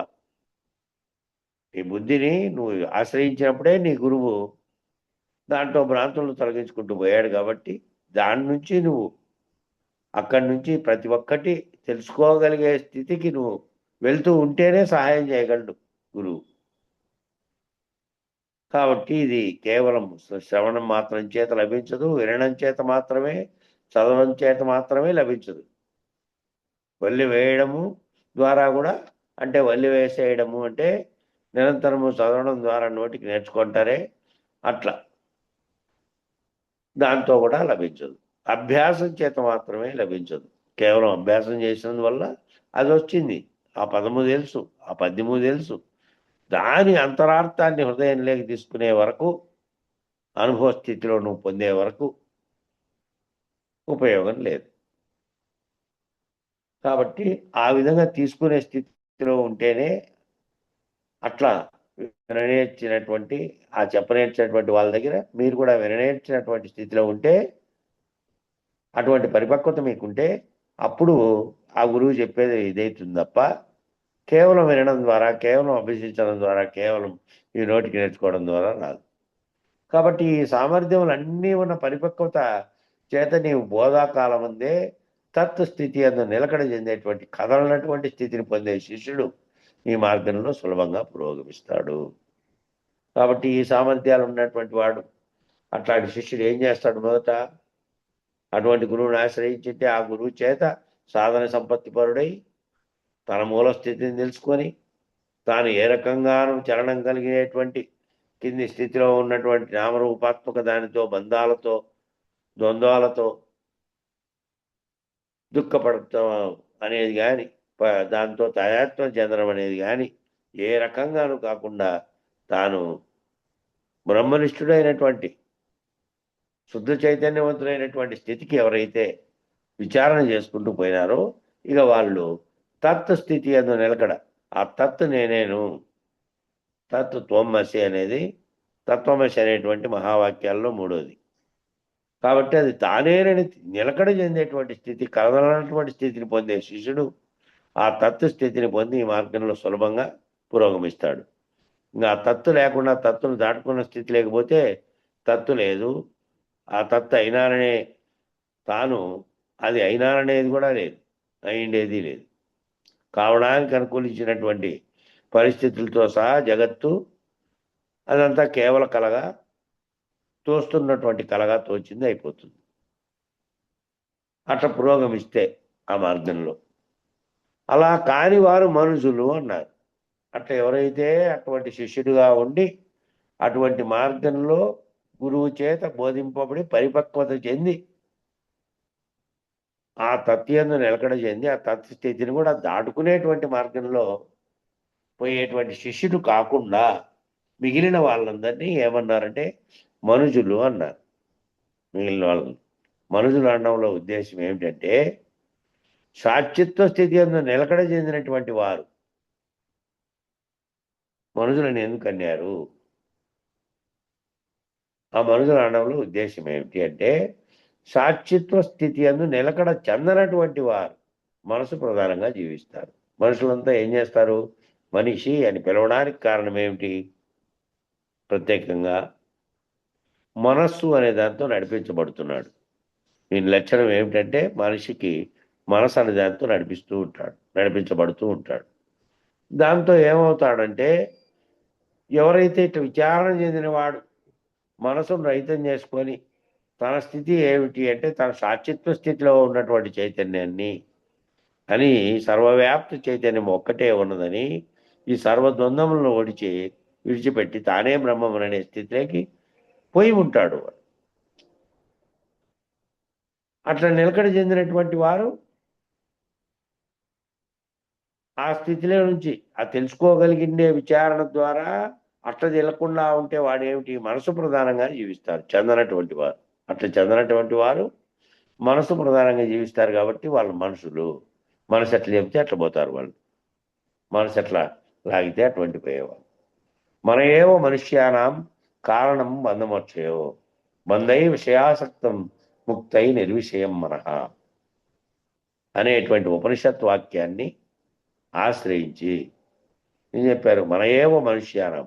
ఈ బుద్ధిని నువ్వు ఆశ్రయించినప్పుడే నీ గురువు దాంట్లో భ్రాంతులను తొలగించుకుంటూ పోయాడు. కాబట్టి దాని నుంచి నువ్వు అక్కడి నుంచి ప్రతి ఒక్కటి తెలుసుకోగలిగే స్థితికి నువ్వు వెళ్తూ ఉంటేనే సహాయం చేయగలడు గురువు. కాబట్టి ఇది కేవలం శ్రవణం మాత్రం చేత లభించదు, వినడం చేత మాత్రమే, చదవడం చేత మాత్రమే లభించదు. వల్లి వేయడము ద్వారా కూడా, అంటే వల్లి వేసేయడము అంటే నిరంతరము చదవడం ద్వారా నోటికి నేర్చుకుంటారే, అట్లా దాంతో కూడా లభించదు. అభ్యాసం చేత మాత్రమే లభించదు. కేవలం అభ్యాసం చేసినందువల్ల అది వచ్చింది, ఆ పదము తెలుసు, ఆ పద్యము తెలుసు, దాని అంతరార్థాన్ని హృదయంలోకి తీసుకునే వరకు, అనుభవ స్థితిలో నువ్వు పొందే వరకు ఉపయోగం లేదు. కాబట్టి ఆ విధంగా తీసుకునే స్థితిలో ఉంటేనే, అట్లా విననేర్చినటువంటి ఆ చెప్పనేర్చినటువంటి వాళ్ళ దగ్గర మీరు కూడా విననేర్చినటువంటి స్థితిలో ఉంటే, అటువంటి పరిపక్వత మీకుంటే, అప్పుడు ఆ గురువు చెప్పేది ఇదైతుంది తప్ప కేవలం వినడం ద్వారా, కేవలం అభ్యసించడం ద్వారా, కేవలం ఈ నోటికి నేర్చుకోవడం ద్వారా రాదు. కాబట్టి ఈ సామర్థ్యములన్నీ ఉన్న పరిపక్వత చేత నీవు బోధాకాలం అందే తత్వస్థితి అందు నిలకడ చెందేటువంటి కదలనటువంటి స్థితిని పొందే శిష్యుడు ఈ మార్గంలో సులభంగా పురోగమిస్తాడు. కాబట్టి ఈ సామర్థ్యాలు ఉన్నటువంటి వాడు, అట్లాంటి శిష్యుడు ఏం చేస్తాడు? మొదట అటువంటి గురువుని ఆశ్రయించింటే ఆ గురువు చేత సాధన సంపత్తి పరుడై తన మూల స్థితిని తెలుసుకొని, తాను ఏ రకంగానూ చలనం కలిగినటువంటి కింది స్థితిలో ఉన్నటువంటి నామరూపాత్మక దానితో, బంధాలతో, ద్వంద్వాలతో దుఃఖపడటం అనేది కానీ, దాంతో తాయాత్వం చెందడం అనేది కానీ ఏ రకంగానూ కాకుండా, తాను బ్రహ్మనిష్ఠుడైనటువంటి శుద్ధ చైతన్యవంతులైనటువంటి స్థితికి ఎవరైతే విచారణ చేసుకుంటూ పోయినారో, ఇక వాళ్ళు తత్వస్థితి అందు నిలకడ, ఆ తత్తు నేనేను, తత్తు త్వమసి అనేది తత్వమసి అనేటువంటి మహావాక్యాల్లో మూడోది. కాబట్టి అది తానేనని నిలకడ చెందేటువంటి స్థితి, కలదలనటువంటి స్థితిని పొందే శిష్యుడు ఆ తత్తు స్థితిని పొంది ఈ మార్గంలో సులభంగా పురోగమిస్తాడు. ఇంకా ఆ తత్తు లేకుండా, తత్తును దాటుకున్న స్థితి లేకపోతే తత్తు లేదు, ఆ తత్తు అయినాననే తాను అది అయినాననేది కూడా లేదు, అయిండేది లేదు. కావడానికి అనుకూలించినటువంటి పరిస్థితులతో సహా జగత్తు అదంతా కేవల కలగా, తోస్తున్నటువంటి కలగా తోచింది అయిపోతుంది. అట్లా పురోగమిస్తే ఆ మార్గంలో. అలా కాని వారు మనుషులు అన్నారు. అట్లా ఎవరైతే అటువంటి శిష్యుడిగా ఉండి అటువంటి మార్గంలో గురువు చేత బోధింపబడి పరిపక్వత చెంది ఆ తత్యందు నిలకడ చెంది ఆ తత్స్థితిని కూడా దాటుకునేటువంటి మార్గంలో పోయేటువంటి శిష్యుడు కాకుండా మిగిలిన వాళ్ళందరినీ ఏమన్నారంటే మనుషులు అన్నారు. మిగిలిన వాళ్ళని మనుషులు అనడంలో ఉద్దేశం ఏమిటంటే, సాక్షిత్వ స్థితి అందు నిలకడ చెందినటువంటి వారు మనుషులను ఎందుకు అన్నారు? ఆ మనుషులు అనడంలో ఉద్దేశం ఏమిటి అంటే, సాక్షిత్వ స్థితి అందు నిలకడ చెందనటువంటి వారు మనసు ప్రధానంగా జీవిస్తారు. మనుషులంతా ఏం చేస్తారు? మనిషి అని పిలవడానికి కారణం ఏమిటి? ప్రత్యేకంగా మనస్సు అనే దాంతో నడిపించబడుతున్నాడు. దీని లక్షణం ఏమిటంటే, మనిషికి మనసు అనే దాంతో నడిపించబడుతూ ఉంటాడు. దాంతో ఏమవుతాడంటే, ఎవరైతే ఇట్లా విచారణ చెందిన వాడు మనసును రహితం చేసుకొని తన స్థితి ఏమిటి అంటే తన సాక్షిత్వ స్థితిలో ఉన్నటువంటి చైతన్యాన్ని అని సర్వవ్యాప్త చైతన్యం ఒక్కటే ఉన్నదని ఈ సర్వద్వందములను విడిచిపెట్టి తానే బ్రహ్మముననే స్థితిలోకి పోయి ఉంటాడు. అట్లా నిలకడ చెందినటువంటి వారు ఆ స్థితిలో నుంచి ఆ తెలుసుకోగలిగిండే విచారణ ద్వారా అట్లా తెలకుండా ఉంటే వాడేమిటి మనసు ప్రధానంగా జీవిస్తారు చెందనటువంటి వారు. అట్లా చెందనటువంటి వారు మనసు ప్రధానంగా జీవిస్తారు కాబట్టి వాళ్ళు మనుషులు. మనసు ఎట్లా చెప్తే అట్లా పోతారు వాళ్ళు. మనసు ఎట్లా లాగితే అటువంటి పోయేవాళ్ళు. మన ఏవో మనుష్యానాం కారణం బంధమొచ్చయో బంధై విషయాసక్తం ముక్తై నిర్విషయం మనః అనేటువంటి ఉపనిషత్ వాక్యాన్ని ఆశ్రయించి ఏం చెప్పారు? మన ఏవో మనుష్యానం,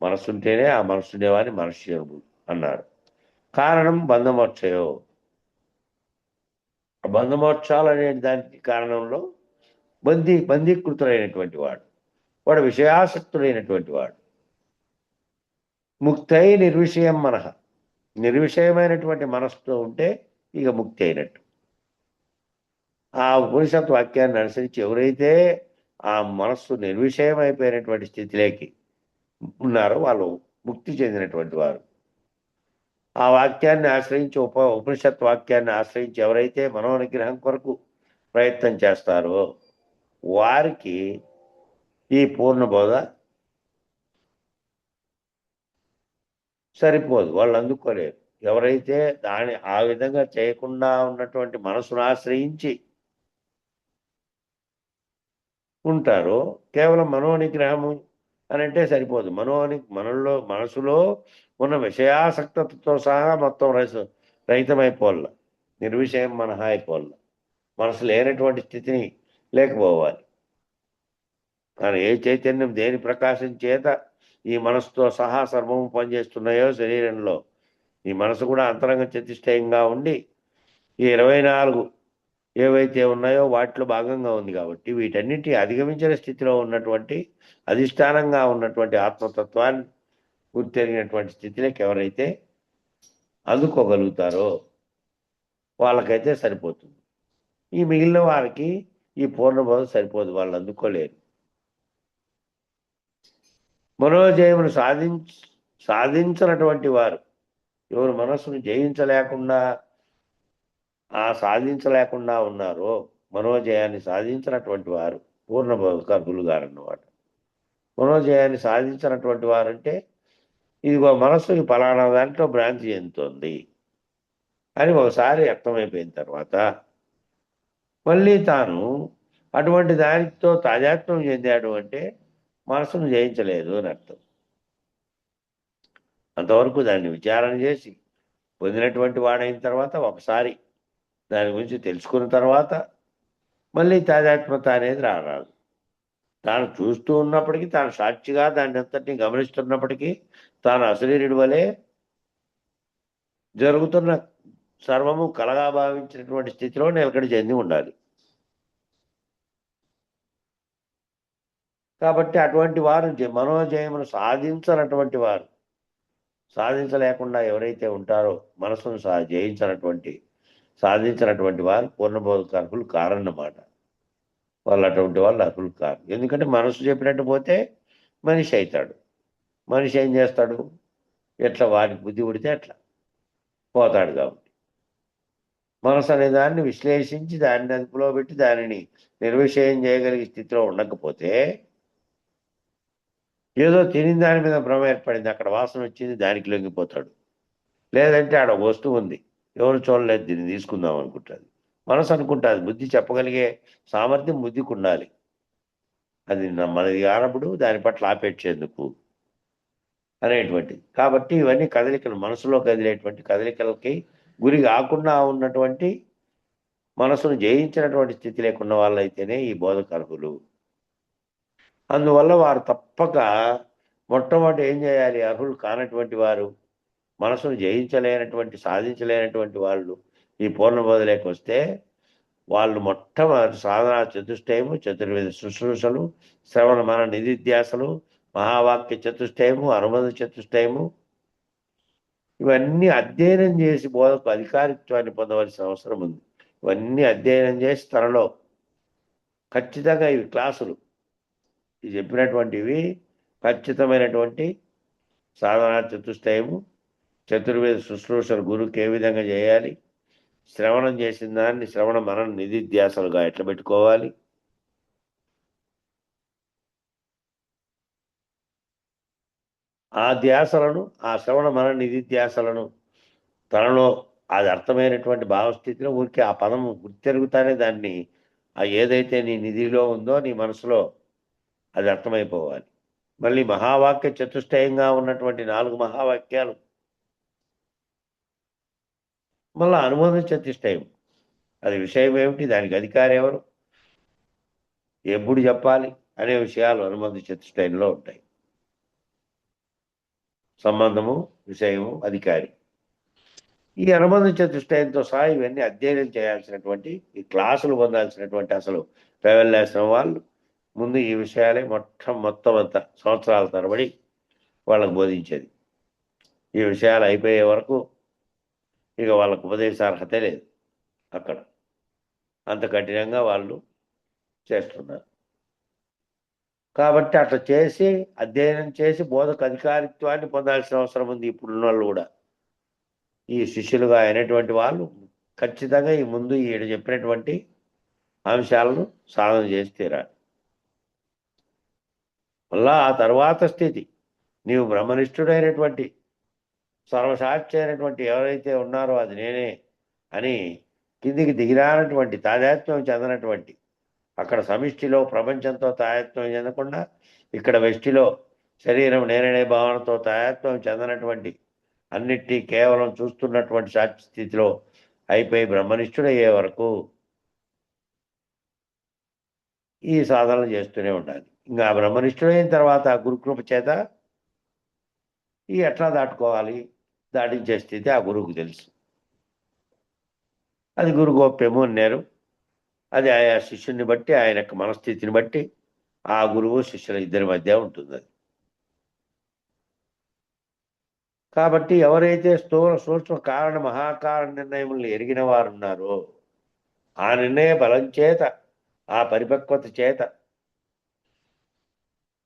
మనస్సుంటేనే ఆ మనస్సుండేవాని మనుష్యుడు అన్నారు. కారణం బంధమోక్షయో, బంధమోక్షాలు అనే దానికి కారణంలో బంధీకృతులైనటువంటి వాడు విషయాసక్తుడైనటువంటి వాడు. ముక్తై నిర్విషయం మనః, నిర్విషయమైనటువంటి మనస్సుతో ఉంటే ఇక ముక్తి అయినట్టు. ఆ ఉపనిషత్ వాక్యాన్ని అనుసరించి ఎవరైతే ఆ మనస్సు నిర్విషయమైపోయినటువంటి స్థితిలోకి ఉన్నారో వాళ్ళు ముక్తి చెందినటువంటి వారు. ఆ వాక్యాన్ని ఆశ్రయించి ఉపనిషత్ వాక్యాన్ని ఆశ్రయించి ఎవరైతే మనోనిగ్రహం కొరకు ప్రయత్నం చేస్తారో వారికి ఈ పూర్ణబోధ సరిపోదు, వాళ్ళు అందుకోలేరు. ఎవరైతే ఆ విధంగా చేయకుండా ఉన్నటువంటి మనసును ఆశ్రయించి ఉంటారో కేవలం మనోనిగ్రహము అని అంటే సరిపోదు. మనసులో ఉన్న విషయాసక్తతో సహా మొత్తం రహితమైపోవాల, నిర్విషయం మనహా అయిపోవాల. మనసు లేనటువంటి స్థితిని లేకపోవాలి. కానీ ఏ చైతన్యం దేని ప్రకాశం చేత ఈ మనసుతో సహా సర్వము పనిచేస్తున్నాయో శరీరంలో, ఈ మనసు కూడా అంతరంగ చతుష్టయంగా ఉండి ఈ 24 ఏవైతే ఉన్నాయో వాటిలో భాగంగా ఉంది కాబట్టి వీటన్నిటి అధిగమించిన స్థితిలో ఉన్నటువంటి అధిష్టానంగా ఉన్నటువంటి ఆత్మతత్వాన్ని గుర్తెరిగినటువంటి స్థితిలోకి ఎవరైతే అందుకోగలుగుతారో వాళ్ళకైతే సరిపోతుంది. ఈ మిగిలిన వారికి ఈ పూర్ణబోధ సరిపోదు, వాళ్ళు అందుకోలేరు. మనోజయమును సాధించినటువంటి వారు ఎవరు మనస్సును సాధించలేకుండా ఉన్నారో, మనోజయాన్ని సాధించినటువంటి వారు పూర్ణబోధ గురుగారు అన్నమాట. మనోజయాన్ని సాధించినటువంటి వారంటే ఇదిగో మనస్సుకి ఫలానా దాంట్లో భ్రాంతి చెందుతుంది అని ఒకసారి అర్థమైపోయిన తర్వాత మళ్ళీ తాను అటువంటి దానితో తాజాత్వం చెందాడు అంటే మనసును జయించలేదు అని అర్థం. అంతవరకు దాన్ని విచారణ చేసి పొందినటువంటి వాడైన తర్వాత ఒకసారి దాని గురించి తెలుసుకున్న తర్వాత మళ్ళీ తాజాత్మత అనేది రారాదు. తాను చూస్తూ ఉన్నప్పటికీ, తాను సాక్షిగా దాన్ని అంతటినీ గమనిస్తున్నప్పటికీ తాను అశరీరుడి వలె జరుగుతున్న సర్వము కలగా భావించినటువంటి స్థితిలో నిలకడ చెంది ఉండాలి. కాబట్టి అటువంటి వారు మనోజయమును సాధించలేకుండా ఎవరైతే ఉంటారో, మనసును సాధించినటువంటి వారు పూర్ణబోధకు అర్హులు కారన్నమాట. వాళ్ళు అటువంటి వాళ్ళు అర్హులు కారు. ఎందుకంటే మనసు చెప్పినట్టు పోతే మనిషి అవుతాడు. మనిషి ఏం చేస్తాడు? ఎట్లా వారికి బుద్ధి పుడితే అట్లా పోతాడు. కాబట్టి మనసు అనే దాన్ని విశ్లేషించి దాన్ని అదుపులో పెట్టి దానిని నిర్విషయం చేయగలిగే స్థితిలో ఉండకపోతే ఏదో తిని దాని మీద భ్రమ ఏర్పడింది, అక్కడ వాసన వచ్చింది, దానికి లొంగిపోతాడు. లేదంటే ఆడ వస్తువు ఉంది, ఎవరు చూడలేదు, దీన్ని తీసుకుందాం అనుకుంటుంది. మనసు అనుకుంటుంది. బుద్ధి చెప్పగలిగే సామర్థ్యం బుద్ధికి ఉండాలి. అది మనది కానప్పుడు దాని పట్ల ఆపేక్షేందుకు అనేటువంటిది. కాబట్టి ఇవన్నీ కదలికలు, మనసులో కదిలేటువంటి కదలికలకి గురి కాకుండా ఉన్నటువంటి మనసును జయించినటువంటి స్థితి లేకున్న వాళ్ళైతేనే ఈ బోధకు అర్హులు. అందువల్ల వారు తప్పక మొట్టమొదటి ఏం చేయాలి? అర్హులు కానటువంటి వారు, మనసును సాధించలేనటువంటి వాళ్ళు ఈ పూర్ణబోధలోకి వస్తే వాళ్ళు మొట్టమొదటి సాధనా చతుష్టయము, చతుర్వేద శుశ్రూషలు, శ్రవణ మన నిధిధ్యాసలు, మహావాక్య చతుష్టయము, అనుబంధ చతుష్టయము, ఇవన్నీ అధ్యయనం చేసి బోధకు అధికారిత్వాన్ని పొందవలసిన అవసరం ఉంది. ఇవన్నీ అధ్యయనం చేసి త్వరలో ఖచ్చితంగా ఇవి క్లాసులు ఇది చెప్పినటువంటివి ఖచ్చితమైనటువంటి సాధనా చతుష్టయము, చతుర్వేద శుశ్రూషలు గురువుకి ఏ విధంగా చేయాలి, శ్రవణం చేసిన దాన్ని శ్రవణ మనన నిధిధ్యాసలుగా ఎట్లా పెట్టుకోవాలి, ఆ ధ్యాసలను ఆ శ్రవణ మనన నిధిధ్యాసలను తనలో అది అర్థమైనటువంటి భావస్థితిలో ఊరికే ఆ పదము గుర్తెరుగుతానే దాన్ని ఆ ఏదైతే నీ నిధిలో ఉందో నీ మనసులో అది అర్థమైపోవాలి. మళ్ళీ మహావాక్య చతుష్టయంగా ఉన్నటువంటి 4 మహావాక్యాలు మళ్ళీ అనుబంధ చతుష్టయం. అది విషయం ఏమిటి, దానికి అధికారి ఎవరు, ఎప్పుడు చెప్పాలి అనే విషయాలు అనుబంధ చతుష్టయంలో ఉంటాయి. సంబంధము, విషయము, అధికారి. ఈ అనుబంధ చతుష్టయంతో సహా ఇవన్నీ అధ్యయనం చేయాల్సినటువంటి ఈ క్లాసులు పొందాల్సినటువంటి అసలు ప్రైవల్యాశ్రమం వాళ్ళు ముందు ఈ విషయాలే మొత్తం అంతా సంవత్సరాల తరబడి వాళ్ళకు బోధించేది. ఈ విషయాలు అయిపోయే వరకు ఇక వాళ్ళకు ఉపదేశార్హత లేదు. అక్కడ అంత కఠినంగా వాళ్ళు చేస్తున్నారు. కాబట్టి అట్లా చేసి అధ్యయనం చేసి బోధకు అధికారిత్వాన్ని పొందాల్సిన అవసరం ఉంది. ఇప్పుడున్న వాళ్ళు కూడా ఈ శిష్యులుగా అయినటువంటి వాళ్ళు ఖచ్చితంగా ఈ ముందు ఈడ చెప్పినటువంటి అంశాలను సాధన చేసి తీరాలి. మళ్ళా ఆ తర్వాత స్థితి నీవు బ్రహ్మనిష్ఠుడైనటువంటి సర్వసాక్షి అయినటువంటి ఎవరైతే ఉన్నారో అది నేనే అని కిందికి దిగిరానటువంటి తాదాత్మ్యం చెందనటువంటి అక్కడ సమిష్టిలో ప్రపంచంతో తాదాత్మ్యం చెందకుండా ఇక్కడ వెష్టిలో శరీరం నేననే భావనతో తాదాత్మ్యం చెందనటువంటి అన్నిటి కేవలం చూస్తున్నటువంటి సాక్షి స్థితిలో అయిపోయి బ్రహ్మనిష్ఠుడయ్యే వరకు ఈ సాధనలు చేస్తూనే ఉండాలి. ఇంకా బ్రహ్మనిష్ఠుడైన తర్వాత గురుకృప చేత ఈ ఎట్లా దాటుకోవాలి, దాటించే స్థితి ఆ గురువుకు తెలుసు. అది గురు గోప్యము అన్నారు. అది ఆయా శిష్యుని బట్టి ఆయన యొక్క మనస్థితిని బట్టి ఆ గురువు శిష్యుల ఇద్దరి మధ్య ఉంటుంది. అది కాబట్టి ఎవరైతే స్థూల సూక్ష్మ కారణ మహాకారణ నిర్ణయములను ఎరిగిన వారు ఉన్నారో ఆ నిర్ణయ బలం చేత ఆ పరిపక్వత చేత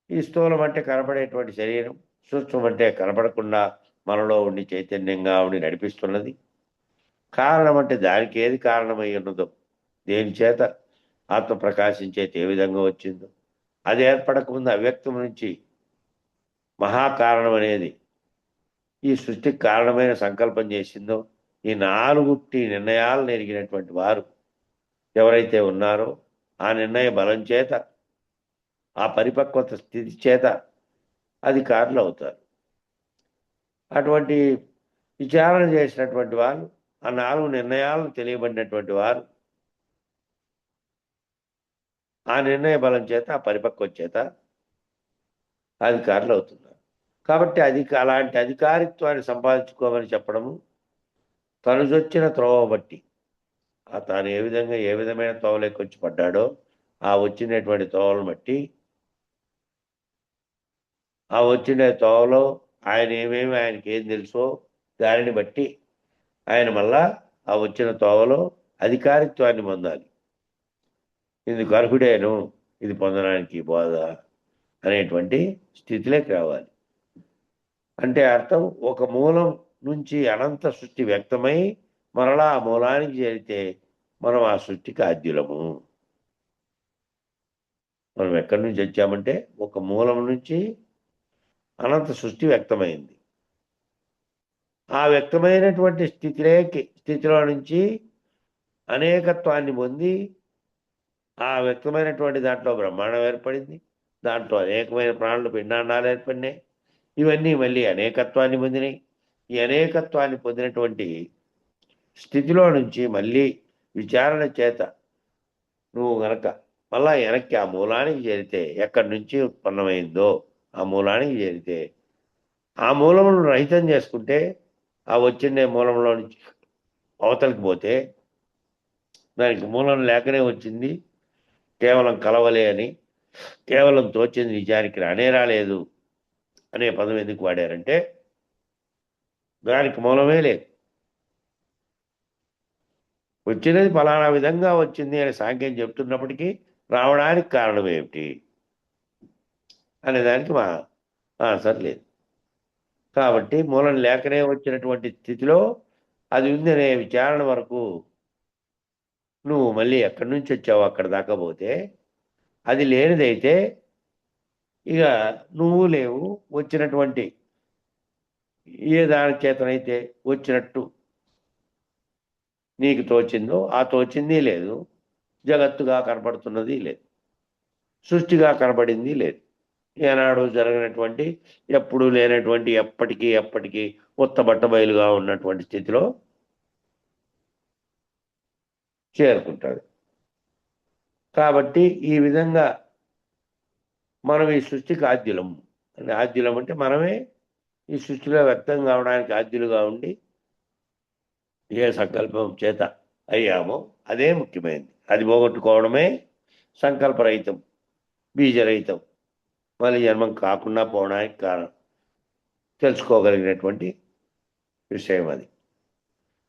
ఈ స్థూలం అంటే కనపడేటువంటి శరీరం, సూక్ష్మం అంటే కనపడకుండా మనలో ఉండి చైతన్యంగా ఉండి నడిపిస్తున్నది, కారణం అంటే దానికి ఏది కారణమై ఉన్నదో, దేని చేత ఆత్మ ప్రకాశించేత ఏ విధంగా వచ్చిందో, అది ఏర్పడకముందు అవ్యక్తం నుంచి మహాకారణం అనేది ఈ సృష్టికి కారణమైన సంకల్పం చేసిందో, ఈ 4 నిర్ణయాలను ఎరిగినటువంటి వారు ఎవరైతే ఉన్నారో ఆ నిర్ణయ బలం చేత ఆ పరిపక్వత స్థితి చేత అధికారులు అవుతారు. అటువంటి విచారణ చేసినటువంటి వారు ఆ 4 నిర్ణయాలను తెలియబడినటువంటి వారు ఆ నిర్ణయ బలం చేత ఆ పరిపక్వత చేత అధికారులు అవుతున్నారు. కాబట్టి అలాంటి అధికారిత్వాన్ని సంపాదించుకోమని చెప్పడము తనుజొచ్చిన త్రోవ బట్టి తాను ఏ విధమైన తోవలోకి వచ్చి పడ్డాడో ఆ వచ్చినటువంటి తోవలను బట్టి ఆ వచ్చిన తోవలో ఆయనకి ఏం తెలుసో దానిని బట్టి ఆయన మళ్ళా ఆ వచ్చిన తోవలో అధికారిత్వాన్ని పొందాలి. ఇందుకు అర్హుడేను ఇది పొందడానికి బోధ అనేటువంటి స్థితిలోకి రావాలి. అంటే అర్థం ఒక మూలం నుంచి అనంత సృష్టి వ్యక్తమై మరలా ఆ మూలానికి చేరితే మనం ఆ సృష్టికి ఆద్యులము. మనం ఎక్కడి నుంచి వచ్చామంటే ఒక మూలం నుంచి అనంత సృష్టి వ్యక్తమైంది. ఆ వ్యక్తమైనటువంటి స్థితిలో నుంచి అనేకత్వాన్ని పొంది ఆ వ్యక్తమైనటువంటి దాంట్లో బ్రహ్మాండం ఏర్పడింది, దాంట్లో అనేకమైన ప్రాణులు పిండాండాలు ఏర్పడినాయి. ఇవన్నీ మళ్ళీ అనేకత్వాన్ని పొందినాయి. ఈ అనేకత్వాన్ని పొందినటువంటి స్థితిలో నుంచి మళ్ళీ విచారణ చేత నువ్వు గనక మళ్ళా వెనక్కి ఆ మూలానికి చేరితే, ఎక్కడి నుంచి ఉత్పన్నమైందో ఆ మూలానికి చేరితే, ఆ మూలమును రహితం చేసుకుంటే, ఆ వచ్చిండే మూలంలో నుంచి అవతలికి పోతే దానికి మూలం లేకనే వచ్చింది, కేవలం కలవలే అని, కేవలం తోచింది నిజానికి రానే రాలేదు అనే పదం ఎందుకు వాడారంటే దానికి మూలమే లేదు. వచ్చినది ఫలానా విధంగా వచ్చింది అని సాంఖ్యం చెప్తున్నప్పటికీ రావడానికి కారణం ఏమిటి అనే దానికి మా ఆన్సర్ లేదు. కాబట్టి మూలం లేకనే వచ్చినటువంటి స్థితిలో అది ఉందనే విచారణ వరకు నువ్వు మళ్ళీ ఎక్కడి నుంచి వచ్చావు అక్కడ దాకా పోతే, అది లేనిదైతే ఇక నువ్వు లేవు, వచ్చినటువంటి ఏ దాని చేతనైతే వచ్చినట్టు నీకు తోచిందో ఆ తోచింది లేదు, జగత్తుగా కనపడుతున్నది లేదు, సృష్టిగా కనపడింది లేదు. ఏనాడు జరగనటువంటి, ఎప్పుడూ లేనటువంటి, ఎప్పటికీ ఉత్తబట్ట బయలుగా ఉన్నటువంటి స్థితిలో చేరుకుంటాడు. కాబట్టి ఈ విధంగా మనం ఈ సృష్టికి ఆద్యులం. అంటే ఆద్యులం అంటే మనమే ఈ సృష్టిలో వ్యక్తం కావడానికి ఆద్యులుగా ఉండి ఏ సంకల్పం చేత అయ్యామో అదే ముఖ్యమైనది. అది పోగొట్టుకోవడమే సంకల్పరహితం, బీజరహితం, మళ్ళీ జన్మం కాకుండా పోవడానికి కారణం. తెలుసుకోగలిగినటువంటి విషయం అది.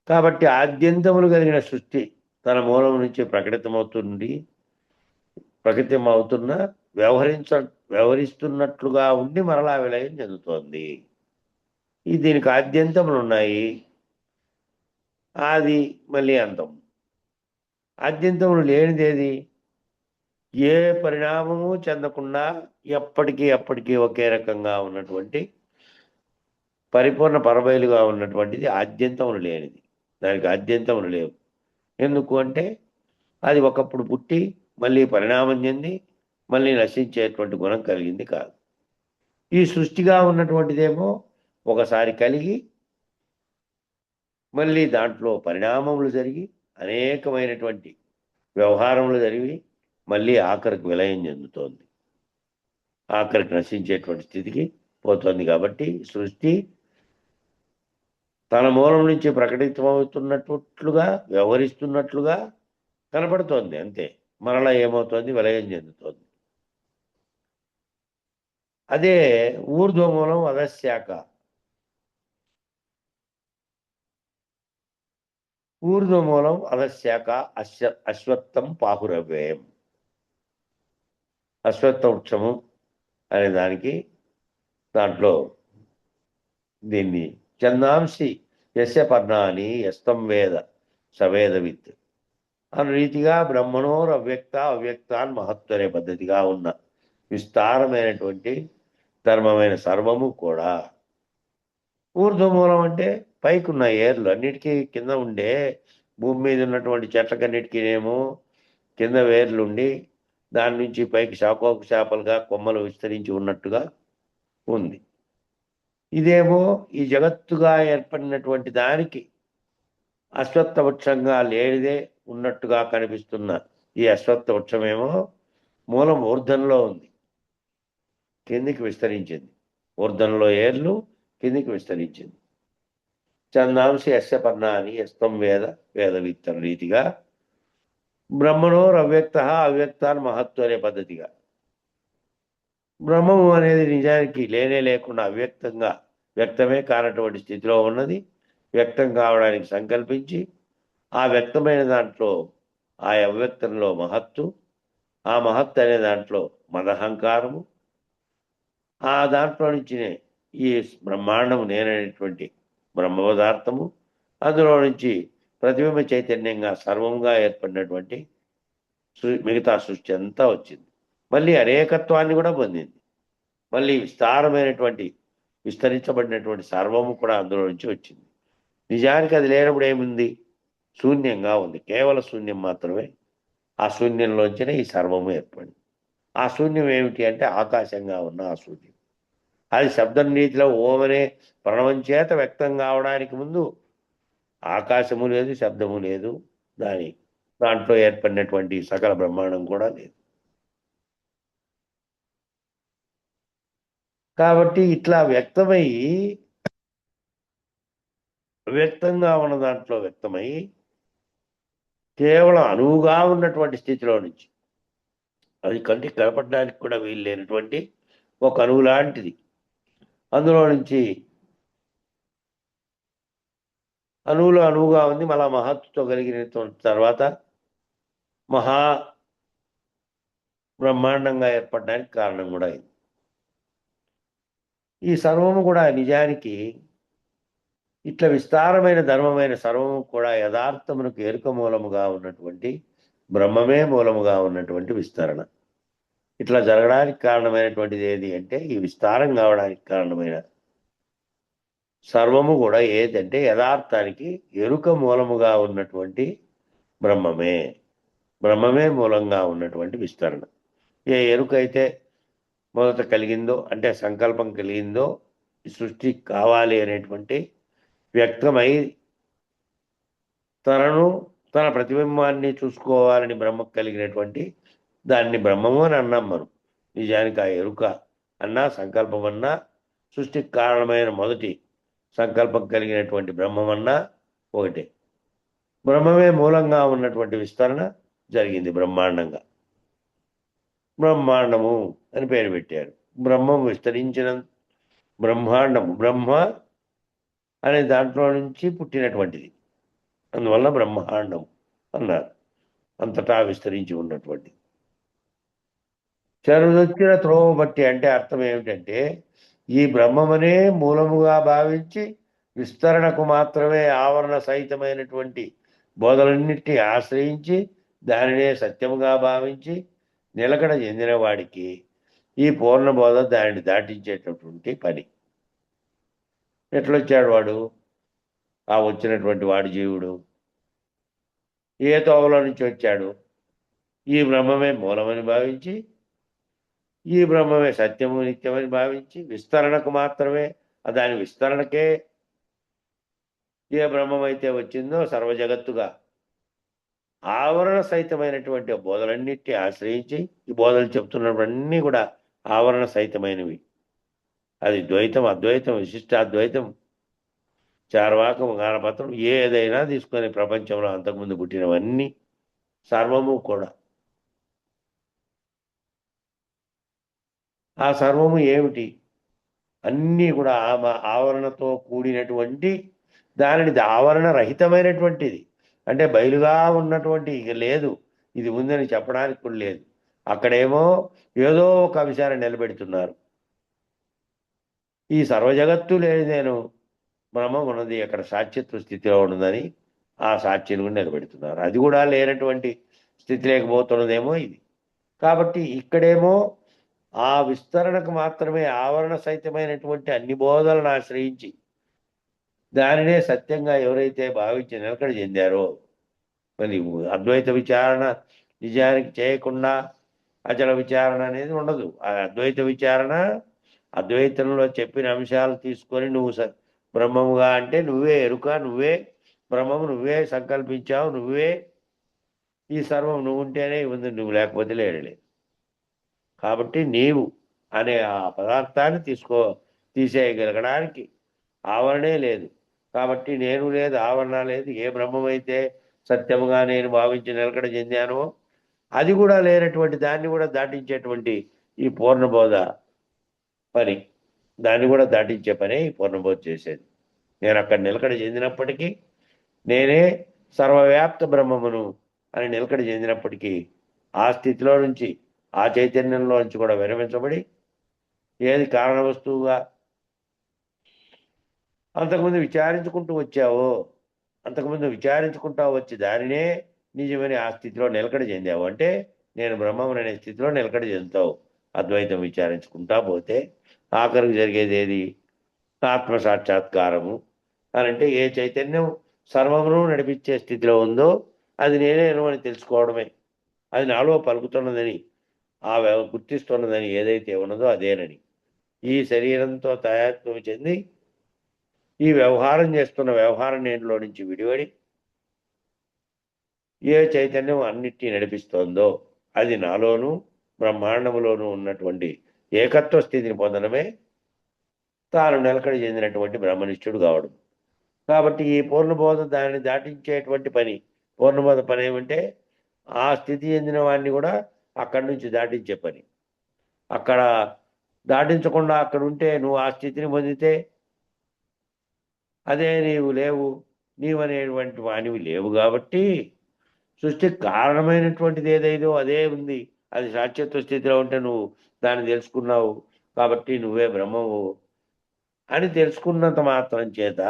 కాబట్టి ఆద్యంతములు కలిగిన సృష్టి తన మూలం నుంచి ప్రకటితమవుతున్న వ్యవహరిస్తున్నట్లుగా ఉండి మరలా విలయం చెందుతోంది. దీనికి ఆద్యంతములు ఉన్నాయి, ఆది మళ్ళీ అంతం. ఆద్యంతములు లేనిదేది? ఏ పరిణామము చెందకుండా ఎప్పటికీ ఒకే రకంగా ఉన్నటువంటి పరిపూర్ణ పరబయలుగా ఉన్నటువంటిది ఆద్యంతములు లేనిది. దానికి ఆద్యంతములు లేవు. ఎందుకు అంటే అది ఒకప్పుడు పుట్టి మళ్ళీ పరిణామం చెంది మళ్ళీ నశించేటువంటి గుణం కలిగింది కాదు. ఈ సృష్టిగా ఉన్నటువంటిదేమో ఒకసారి కలిగి మళ్ళీ దాంట్లో పరిణామములు జరిగి అనేకమైనటువంటి వ్యవహారములు జరిగి మళ్ళీ ఆఖరికి విలయం చెందుతోంది, ఆఖరికి నశించేటువంటి స్థితికి పోతోంది. కాబట్టి సృష్టి తన మూలం నుంచి ప్రకటితమవుతున్నట్లుగా వ్యవహరిస్తున్నట్లుగా కనపడుతోంది, అంతే. మరలా ఏమవుతోంది? విలయం చెందుతోంది. అదే ఊర్ధ్వమూలం అధశాఖ. ఊర్ధ్వమూలం అధశాఖ అశ్వత్థం పాహురవ్యయం. అశ్వత్థ వృక్షము అనే దాంట్లో దీన్ని చందాంసి యస్య పర్ణాని యస్తం వేద సవేదవిత్ అన్న రీతిగా బ్రహ్మణోర్ అవ్యక్తాన్ మహత్వ అనే పద్ధతిగా ఉన్న విస్తారమైనటువంటి ధర్మమైన సర్వము కూడా ఊర్ధ్వమూలం అంటే పైకి ఉన్న ఏర్లు అన్నిటికీ, కింద ఉండే భూమి మీద ఉన్నటువంటి చెట్లకన్నిటికీనేమో కింద వేర్లుండి దాని నుంచి పైకి శాఖోపశాఖలుగా కొమ్మలు విస్తరించి ఉన్నట్టుగా ఉంది. ఇదేమో ఈ జగత్తుగా ఏర్పడినటువంటి దానికి అశ్వత్థ వృక్షంగా లేనిదే ఉన్నట్టుగా కనిపిస్తున్న ఈ అశ్వత్థ వృక్షమేమో మూలం ఊర్ధంలో ఉంది, కిందికి విస్తరించింది. ఊర్ధంలో ఏర్లు కిందికి విస్తరించింది. చందాంసి యస్య పర్ణాని యస్తం వేదవిత్తన రీతిగా బ్రహ్మణోర్ అవ్యక్తాన్ మహత్వ అనే పద్ధతిగా బ్రహ్మము అనేది నిజానికి లేనే లేకుండా అవ్యక్తంగా, వ్యక్తమే కానటువంటి స్థితిలో ఉన్నది. వ్యక్తం కావడానికి సంకల్పించి ఆ వ్యక్తమైన దాంట్లో ఆ అవ్యక్తంలో మహత్తు, ఆ మహత్తు అనే దాంట్లో మదహంకారము, ఆ దాంట్లో నుంచినే ఈ బ్రహ్మాండము నేననేటువంటి బ్రహ్మ పదార్థము, అందులో నుంచి ప్రతిబింబ చైతన్యంగా సర్వంగా ఏర్పడినటువంటి మిగతా సృష్టి అంతా వచ్చింది. మళ్ళీ అనేకత్వాన్ని కూడా పొందింది. మళ్ళీ విస్తరించబడినటువంటి సర్వము కూడా అందులో నుంచి వచ్చింది. నిజానికి అది లేనప్పుడు ఏముంది? శూన్యంగా ఉంది, కేవల శూన్యం మాత్రమే. ఆ శూన్యంలోంచినే ఈ సర్వము ఏర్పడింది. ఆ శూన్యం ఏమిటి అంటే ఆకాశంగా ఉన్న ఆ శూన్యం. అది శబ్దం రీతిలో ఓమనే ప్రణవం చేత వ్యక్తం కావడానికి ముందు ఆకాశము లేదు, శబ్దము లేదు, దాంట్లో ఏర్పడినటువంటి సకల బ్రహ్మాండం కూడా లేదు. కాబట్టి ఇట్లా వ్యక్తంగా ఉన్న దాంట్లో వ్యక్తమై కేవలం అణువుగా ఉన్నటువంటి స్థితిలో నుంచి, అది కంటికి కనపడడానికి కూడా వీలు లేనటువంటి ఒక అణువు లాంటిది, అందులో నుంచి అణువులో అణువుగా ఉంది, మళ్ళా మహత్తుతో కలిగిన తర్వాత మహా బ్రహ్మాండంగా ఏర్పడడానికి కారణం కూడా అయింది. ఈ సర్వము కూడా నిజానికి ఇట్లా విస్తారమైన ధర్మమైన సర్వము కూడా యథార్థమునకు ఎరుక మూలముగా ఉన్నటువంటి బ్రహ్మమే మూలముగా ఉన్నటువంటి విస్తరణ. ఇట్లా జరగడానికి కారణమైనటువంటిది ఏది అంటే ఈ విస్తారం కావడానికి కారణమైన సర్వము కూడా ఏదంటే యథార్థానికి ఎరుక మూలముగా ఉన్నటువంటి బ్రహ్మమే. బ్రహ్మమే మూలంగా ఉన్నటువంటి విస్తరణ. ఏ ఎరుక అయితే మొదట కలిగిందో అంటే సంకల్పం కలిగిందో ఈ సృష్టి కావాలి అనేటువంటి వ్యక్తమై తన ప్రతిబింబాన్ని చూసుకోవాలని బ్రహ్మకు కలిగినటువంటి దాన్ని బ్రహ్మము అని అన్నాం మనం. నిజానికి ఆ ఎరుక అన్నా సంకల్పం అన్నా సృష్టికి కారణమైన మొదటి సంకల్పం కలిగినటువంటి బ్రహ్మమన్నా ఒకటే. బ్రహ్మమే మూలంగా ఉన్నటువంటి విస్తరణ జరిగింది బ్రహ్మాండంగా. బ్రహ్మాండము అని పేరు పెట్టారు. బ్రహ్మం విస్తరించిన బ్రహ్మాండము, బ్రహ్మ అనే దాంట్లో నుంచి పుట్టినటువంటిది, అందువల్ల బ్రహ్మాండం అన్నారు. అంతటా విస్తరించి ఉన్నటువంటి చెరుదొచ్చిన త్రోవ బట్టి అంటే అర్థం ఏమిటంటే ఈ బ్రహ్మమనే మూలముగా భావించి విస్తరణకు మాత్రమే ఆవరణ సహితమైనటువంటి బోధలన్నిటినీ ఆశ్రయించి దానినే సత్యముగా భావించి నిలకడ చెందిన వాడికి ఈ పూర్ణ బోధ దానిని దాటించేటటువంటి పని. ఎట్లొచ్చాడు వాడు? ఆ వచ్చినటువంటి వాడు జీవుడు ఏ తోవలో నుంచి వచ్చాడు? ఈ బ్రహ్మమే మూలమని భావించి, ఈ బ్రహ్మమే సత్యము నిత్యమని భావించి విస్తరణకు మాత్రమే, దాని విస్తరణకే ఏ బ్రహ్మమైతే వచ్చిందో సర్వజగత్తుగా ఆవరణ సహితమైనటువంటి బోధలన్నిటినీ ఆశ్రయించి, ఈ బోధలు చెప్తున్నవన్నీ కూడా ఆవరణ సహితమైనవి. అది ద్వైతం, అద్వైతం, విశిష్టాద్వైతం, చార్వాకం, గానపత్రం ఏదైనా తీసుకొని ప్రపంచంలో అంతకుముందు పుట్టినవన్నీ సర్వము కూడా. ఆ సర్వము ఏమిటి? అన్నీ కూడా ఆవరణతో కూడినటువంటి దానిని ఆవరణ రహితమైనటువంటిది. అంటే బయలుగా ఉన్నటువంటి ఇక లేదు, ఇది ఉందని చెప్పడానికి కూడా లేదు. అక్కడేమో ఏదో ఒక అంశాన్ని నిలబెడుతున్నారు. ఈ సర్వజగత్తు లేదు, నేను బ్రహ్మం ఉన్నది అక్కడ సాక్షిత్వ స్థితిలో ఉన్నదని ఆ సాక్షిని కూడా నిలబెడుతున్నారు. అది కూడా లేనటువంటి స్థితి లేకపోతున్నదేమో ఇది. కాబట్టి ఇక్కడేమో ఆ విస్తరణకు మాత్రమే ఆవరణ సహితమైనటువంటి అన్ని బోధలను ఆశ్రయించి దానినే సత్యంగా ఎవరైతే భావించి నిలకడ చెందారో, మరి అద్వైత విచారణ నిజానికి చేయకుండా అచల విచారణ అనేది ఉండదు. ఆ అద్వైత విచారణ అద్వైతంలో చెప్పిన అంశాలు తీసుకొని నువ్వు బ్రహ్మముగా అంటే నువ్వే ఎరుక, నువ్వే బ్రహ్మము, నువ్వే సంకల్పించావు, నువ్వే ఈ సర్వం నువ్వు ఉంటేనే ఉంది, నువ్వు లేకపోతే లేడలే. కాబట్టి నీవు అనే ఆ పదార్థాన్ని తీసేయగలగడానికి ఆవరణే లేదు. కాబట్టి నేను లేదు, ఆవరణ లేదు. ఏ బ్రహ్మమైతే సత్యముగా నేను భావించి నిలకడ చెందానో అది కూడా లేనటువంటి దాన్ని కూడా దాటించేటువంటి ఈ పూర్ణబోధ పని, దాన్ని కూడా దాటించే పనే ఈ పూర్ణబోధ చేసేది. నేను అక్కడ నిలకడ చెందినప్పటికీ, నేనే సర్వవ్యాప్త బ్రహ్మమును అని నిలకడ చెందినప్పటికీ ఆ స్థితిలో నుంచి, ఆ చైతన్యంలో నుంచి కూడా విరమించబడి ఏది కారణ వస్తువుగా అంతకుముందు విచారించుకుంటూ వచ్చావో, అంతకుముందు విచారించుకుంటా వచ్చి దానినే నిజమని ఆ స్థితిలో నిలకడ చెందావు అంటే నేను బ్రహ్మమును అనే స్థితిలో నిలకడ చెందుతావు. అద్వైతం విచారించుకుంటా పోతే ఆఖరికి జరిగేది ఏది? ఆత్మ సాక్షాత్కారము అని అంటే ఏ చైతన్యం సర్వమును నడిపించే స్థితిలో ఉందో అది నేనేను అని తెలుసుకోవడమే. అది నాలో పలుకుతున్నదని, గుర్తిస్తున్నదని ఏదైతే ఉన్నదో అదేనని ఈ శరీరంతో తయారు చెంది ఈ వ్యవహారం చేస్తున్న వ్యవహార నేనులో నుంచి విడివడి ఏ చైతన్యం అన్నిటినీ నడిపిస్తోందో అది నాలోనూ బ్రహ్మాండములోనూ ఉన్నటువంటి ఏకత్వ స్థితిని పొందడమే తాను నిలకడ చెందినటువంటి బ్రహ్మనిష్ఠుడు కావడం. కాబట్టి ఈ పూర్ణబోధ దానిని దాటించేటువంటి పని. పూర్ణబోధ పని ఏమంటే ఆ స్థితి చెందిన వాడిని కూడా అక్కడి నుంచి దాటించే పని. అక్కడ దాటించకుండా అక్కడ ఉంటే నువ్వు ఆ స్థితిని పొందితే అదే నీవు లేవు, నీవనేటువంటి వానివి లేవు కాబట్టి సృష్టికి కారణమైనటువంటిది ఏదైదో అదే ఉంది. అది సాక్షిత్వ స్థితిలో ఉంటే నువ్వు దాన్ని తెలుసుకున్నావు కాబట్టి నువ్వే బ్రహ్మవు అని తెలుసుకున్నంత మాత్రం చేత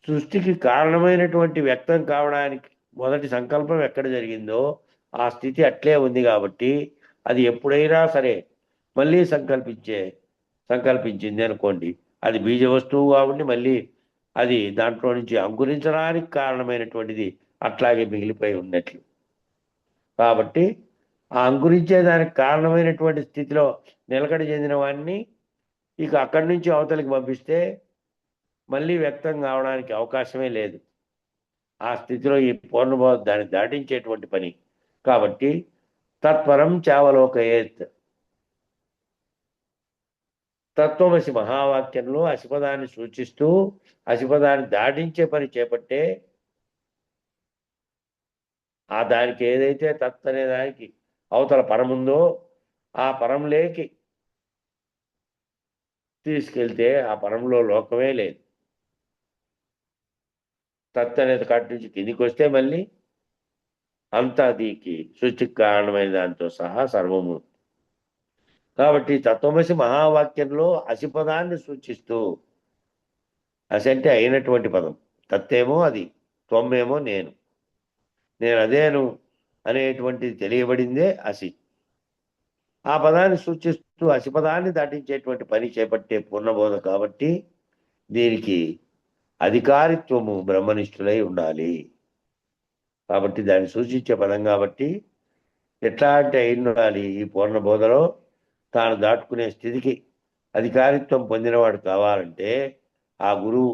సృష్టికి కారణమైనటువంటి వ్యక్తం కావడానికి మొదటి సంకల్పం ఎక్కడ జరిగిందో ఆ స్థితి అట్లే ఉంది కాబట్టి అది ఎప్పుడైనా సరే మళ్ళీ సంకల్పించింది అనుకోండి, అది బీజ వస్తువుగా ఉండి మళ్ళీ అది దాంట్లో నుంచి అంకురించడానికి కారణమైనటువంటిది అట్లాగే మిగిలిపోయి ఉన్నట్లు. కాబట్టి ఆ అంకురించేదానికి కారణమైనటువంటి స్థితిలో నిలకడ చెందిన వాడిని ఇక అక్కడి నుంచి అవతలికి పంపిస్తే మళ్ళీ వ్యక్తం కావడానికి అవకాశమే లేదు. ఆ స్థితిలో ఈ పూర్ణబోధ దాన్ని దాటించేటువంటి పని కాబట్టి తత్పరం చావలోకయేత్. తత్వమసి మహావాక్యంలో అసిపదాన్ని సూచిస్తూ అసిపదాన్ని దాటించే పని చేపట్టే ఆ దానికి ఏదైతే తత్ అనే దానికి అవతల పరముందో ఆ పరంలోకి తీసుకెళ్తే ఆ పరంలో లోకమే లేదు. తత్ అనేది కాటి నుంచి కిందికి వస్తే మళ్ళీ అంతా దీనికి సృష్టికి కారణమైన దాంతో సహా సర్వము. కాబట్టి తత్వమసి మహావాక్యంలో అసిపదాన్ని సూచిస్తూ, అసి అంటే అయినటువంటి పదం, తత్తేమో అది, త్వమేమో నేను అదేను అనేటువంటిది తెలియబడిందే అసి. ఆ పదాన్ని సూచిస్తూ అసిపదాన్ని దాటించేటువంటి పని చేపట్టే పూర్ణబోధ కాబట్టి దీనికి అధికారిత్వము బ్రహ్మనిష్ఠులై ఉండాలి. కాబట్టి దాన్ని సూచించే పదం కాబట్టి ఎట్లా అంటే అయి ఉండాలి, ఈ పూర్ణబోధలో తాను దాటుకునే స్థితికి అధికారిత్వం పొందినవాడు కావాలంటే ఆ గురువు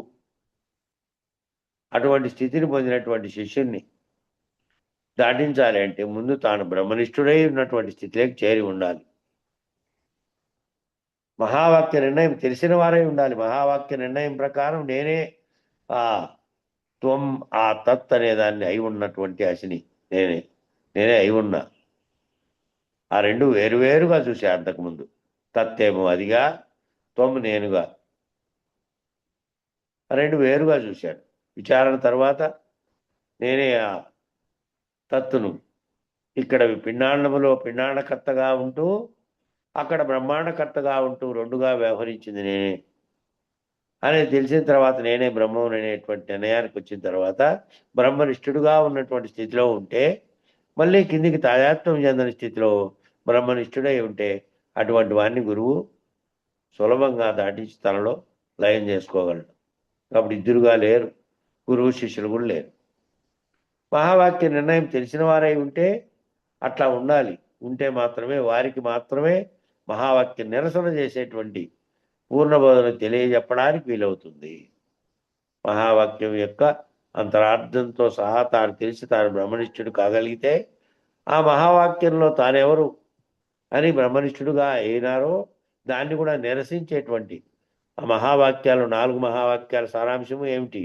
అటువంటి స్థితిని పొందినటువంటి శిష్యుణ్ణి దాటించాలి అంటే ముందు తాను బ్రహ్మనిష్ఠుడై ఉన్నటువంటి స్థితిలోకి చేరి ఉండాలి. మహావాక్య నిర్ణయం తెలిసిన వారై ఉండాలి. మహావాక్య నిర్ణయం ప్రకారం నేనే ఆ త్వం ఆ తత్ అనే దాన్ని అయి ఉన్నటువంటి అసిని నేనే అయి ఉన్నా. ఆ రెండు వేరువేరుగా చూసా అంతకుముందు. తత్తేమో అదిగా, త్వం నేనుగా, రెండు వేరుగా చూశాను. విచారణ తర్వాత నేనే ఆ తత్తును ఇక్కడ పిండాండములో పిండాండకర్తగా ఉంటూ అక్కడ బ్రహ్మాండకర్తగా ఉంటూ రెండుగా వ్యవహరించింది నేనే అనేది తెలిసిన తర్వాత నేనే బ్రహ్మం అనేటువంటి నిర్ణయానికి వచ్చిన తర్వాత బ్రహ్మనిష్ఠుడుగా ఉన్నటువంటి స్థితిలో ఉంటే మళ్ళీ కిందికి తాదాత్మ్యం చెందని స్థితిలో బ్రహ్మనిష్ఠుడై ఉంటే అటువంటి వాడిని గురువు సులభంగా దాటించి తనలో లయం చేసుకోగలడు. కాబట్టి ఇద్దరుగా లేరు, గురువు శిష్యులు కూడా లేరు. మహావాక్య నిర్ణయం తెలిసిన వారై ఉంటే అట్లా ఉండాలి. ఉంటే మాత్రమే వారికి మాత్రమే మహావాక్య నిరసన చేసేటువంటి పూర్ణబోధన తెలియజెప్పడానికి వీలవుతుంది. మహావాక్యం యొక్క అంతరార్థంతో సహా తాను తెలిసి తాను బ్రహ్మనిష్ఠుడు కాగలిగితే ఆ మహావాక్యంలో తానెవరు అని బ్రహ్మనిష్ఠుడుగా అయినారో దాన్ని కూడా నిరసించేటువంటి ఆ మహావాక్యాలు 4 మహావాక్యాల సారాంశము ఏమిటి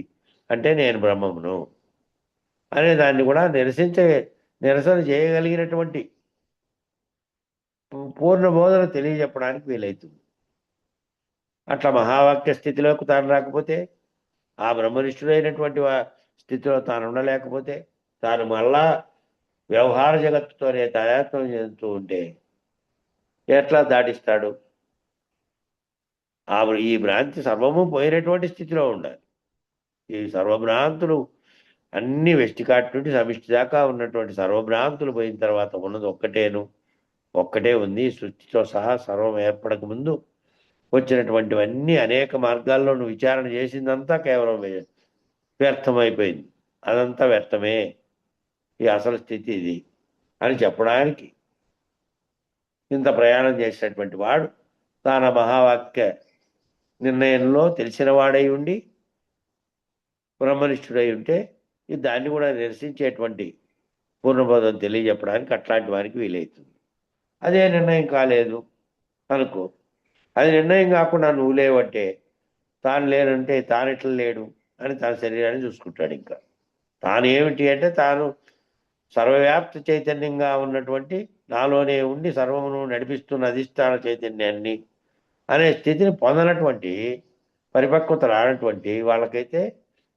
అంటే నేను బ్రహ్మమును అనే దాన్ని కూడా నిరసన చేయగలిగినటువంటి పూర్ణ బోధన తెలియజెప్పడానికి వీలవుతుంది. అట్లా మహావాక్య స్థితిలోకి తాను రాకపోతే, ఆ బ్రహ్మనిష్ఠుడైనటువంటి స్థితిలో తాను ఉండలేకపోతే, తాను మళ్ళా వ్యవహార జగత్తుతోనే తాయాత్వం చెందుతూ ఉంటే ఎట్లా దాటిస్తాడు? ఈ భ్రాంతి సర్వము పోయినటువంటి స్థితిలో ఉండాలి. ఈ సర్వభ్రాంతులు అన్ని వెష్టికాటి నుండి సమిష్టి దాకా ఉన్నటువంటి సర్వభ్రాంతులు పోయిన తర్వాత ఉన్నది ఒక్కటే ఉంది. సృష్టితో సహా సర్వం ఏర్పడక ముందు వచ్చినటువంటివన్నీ అనేక మార్గాల్లో నువ్వు విచారణ చేసిందంతా కేవలం వ్యర్థమైపోయింది. అదంతా వ్యర్థమే, ఈ అసలు స్థితి ఇది అని చెప్పడానికి ఇంత ప్రయాణం చేసినటువంటి వాడు తాను మహావాక్య నిర్ణయంలో తెలిసిన వాడై ఉండి బ్రహ్మనిష్ఠుడై ఉంటే దాన్ని కూడా నిరసించేటువంటి పూర్ణబోధం తెలియజెప్పడానికి అట్లాంటి వారికి వీలవుతుంది. అదే నిర్ణయం కాలేదు అనుకో, అది నిర్ణయం కాకుండా నువ్వు లేవంటే తాను లేనంటే తాను ఎట్లా లేడు అని తన శరీరాన్ని చూసుకుంటాడు. ఇంకా తాను ఏమిటి అంటే తాను సర్వవ్యాప్త చైతన్యంగా ఉన్నటువంటి నాలోనే ఉండి సర్వమును నడిపిస్తున్న అధిష్టాన చైతన్యాన్ని అనే స్థితిని పొందనటువంటి పరిపక్వత రానటువంటి వాళ్ళకైతే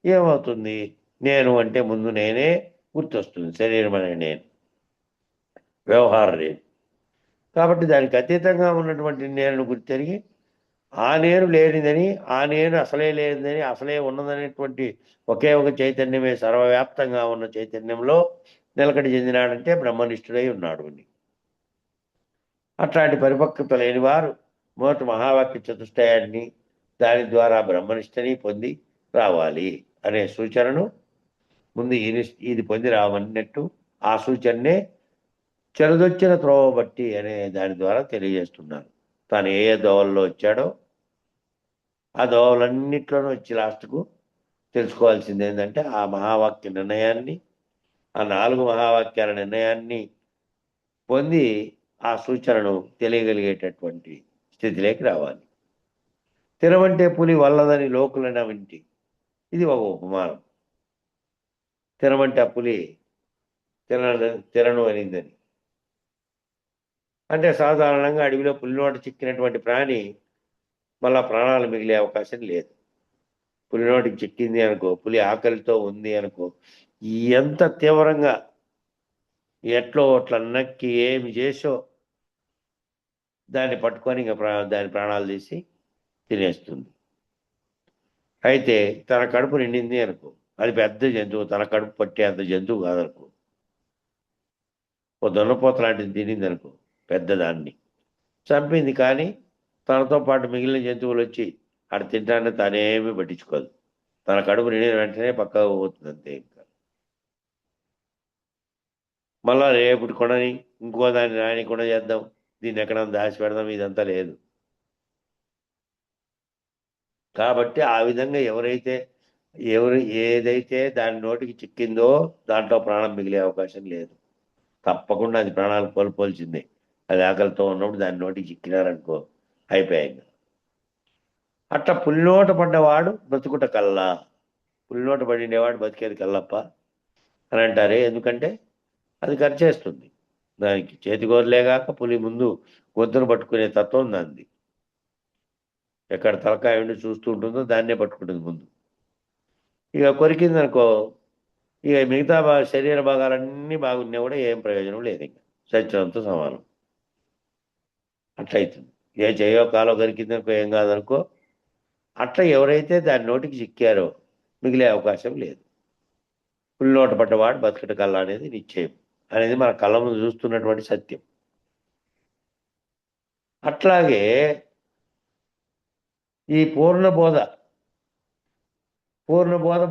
ఏమవుతుంది? నేను అంటే ముందు నేనే గుర్తొస్తుంది, శరీరం అనే నేను, వ్యవహార నేను. కాబట్టి దానికి అతీతంగా ఉన్నటువంటి నేను గుర్తెరిగి ఆ నేను లేనిదని, ఆ నేను అసలే లేనిదని, అసలే ఉన్నదనేటువంటి ఒకే ఒక చైతన్యమే సర్వవ్యాప్తంగా ఉన్న చైతన్యంలో నిలకడ చెందినాడంటే బ్రహ్మనిష్ఠుడై ఉన్నాడు అని. అట్లాంటి పరిపక్వత లేని వారు మొదటి మహావాక్య చతుష్టయాన్ని, దాని ద్వారా బ్రహ్మనిష్టని పొంది రావాలి అనే సూచనను ముందు ఇది పొంది రావన్నట్టు ఆ సూచననే చెరదొచ్చిన త్రోవ బట్టి అనే దాని ద్వారా తెలియజేస్తున్నారు. తాను ఏ ఏ దోవల్లో వచ్చాడో ఆ దోవలన్నిట్లోనూ వచ్చి లాస్ట్కు తెలుసుకోవాల్సింది ఏంటంటే ఆ మహావాక్య నిర్ణయాన్ని, ఆ 4 మహావాక్యాల నిర్ణయాన్ని పొంది ఆ సూచనను తెలియగలిగేటటువంటి స్థితిలోకి రావాలి. తినవంటే పులి వల్లదని లోకులైన వింటి, ఇది ఒక ఉపమానం. తినమంటే ఆ పులి తినను అనిందని. అంటే సాధారణంగా అడవిలో పులి నోట చిక్కినటువంటి ప్రాణి మళ్ళా ప్రాణాలు మిగిలే అవకాశం లేదు. పులి నోటికి చిక్కింది అనుకో, పులి ఆకలితో ఉంది అనుకో, ఎంత తీవ్రంగా ఎట్లో అట్లా నక్కి ఏమి చేసో దాన్ని పట్టుకొని ఇంకా దాని ప్రాణాలు తీసి తినేస్తుంది. అయితే తన కడుపు నిండింది అనుకో, అది పెద్ద జంతువు, తన కడుపు పట్టే అంత జంతువు కాదనుకో, ఓ దున్నపోత లాంటిది తినింది అనుకో, పెద్దదాన్ని చంపింది. కానీ తనతో పాటు మిగిలిన జంతువులు వచ్చి అక్కడ తింటానని తానేమీ పట్టించుకోదు. తన కడుపు నిండిన వెంటనే పక్కకు పోతుంది అంతే. ఇంకా మళ్ళా రేపటి కొనని ఇంకో దాన్ని రానికుండా చేద్దాం, దీన్ని ఎక్కడైనా దాచి పెడదాం, ఇదంతా లేదు. కాబట్టి ఆ విధంగా ఏదైతే దాని నోటికి చిక్కిందో దాంట్లో ప్రాణం మిగిలే అవకాశం లేదు. తప్పకుండా అది ప్రాణాలు కోల్పోల్సిందే. అది ఆకలితో ఉన్నప్పుడు దాని నోటికి చిక్కినారనుకో, అయిపోయాయి. అట్లా పులినోట పడ్డవాడు బ్రతుకుట కల్లా, పులినోట పడినవాడు బతికేది కల్లప్ప అని అంటారే. ఎందుకంటే అది ఖర్చేస్తుంది. దానికి చేతిగోరలేగాక పులి ముందు గొంతును పట్టుకునే తత్వం దాన్ని. ఎక్కడ తలకాయ ఉండి చూస్తూ ఉంటుందో దాన్నే పట్టుకుంటుంది ముందు. ఇక కొరికింది అనుకో, ఇక మిగతా శరీర భాగాలన్నీ బాగున్నా కూడా ఏం ప్రయోజనం లేదు, ఇంకా చచ్చడంతో సమానం. అట్లయితుంది. ఏ చేయో కాలో కొరికిందనుకో ఏం కాదనుకో, అట్లా ఎవరైతే దాని నోటికి చిక్కారో మిగిలే అవకాశం లేదు. పులినోట పడ్డవాడు బతుకట కల్లా అనేది నిశ్చయం అనేది మన కళ్ళ ముందు చూస్తున్నటువంటి సత్యం. అట్లాగే ఈ పూర్ణబోధ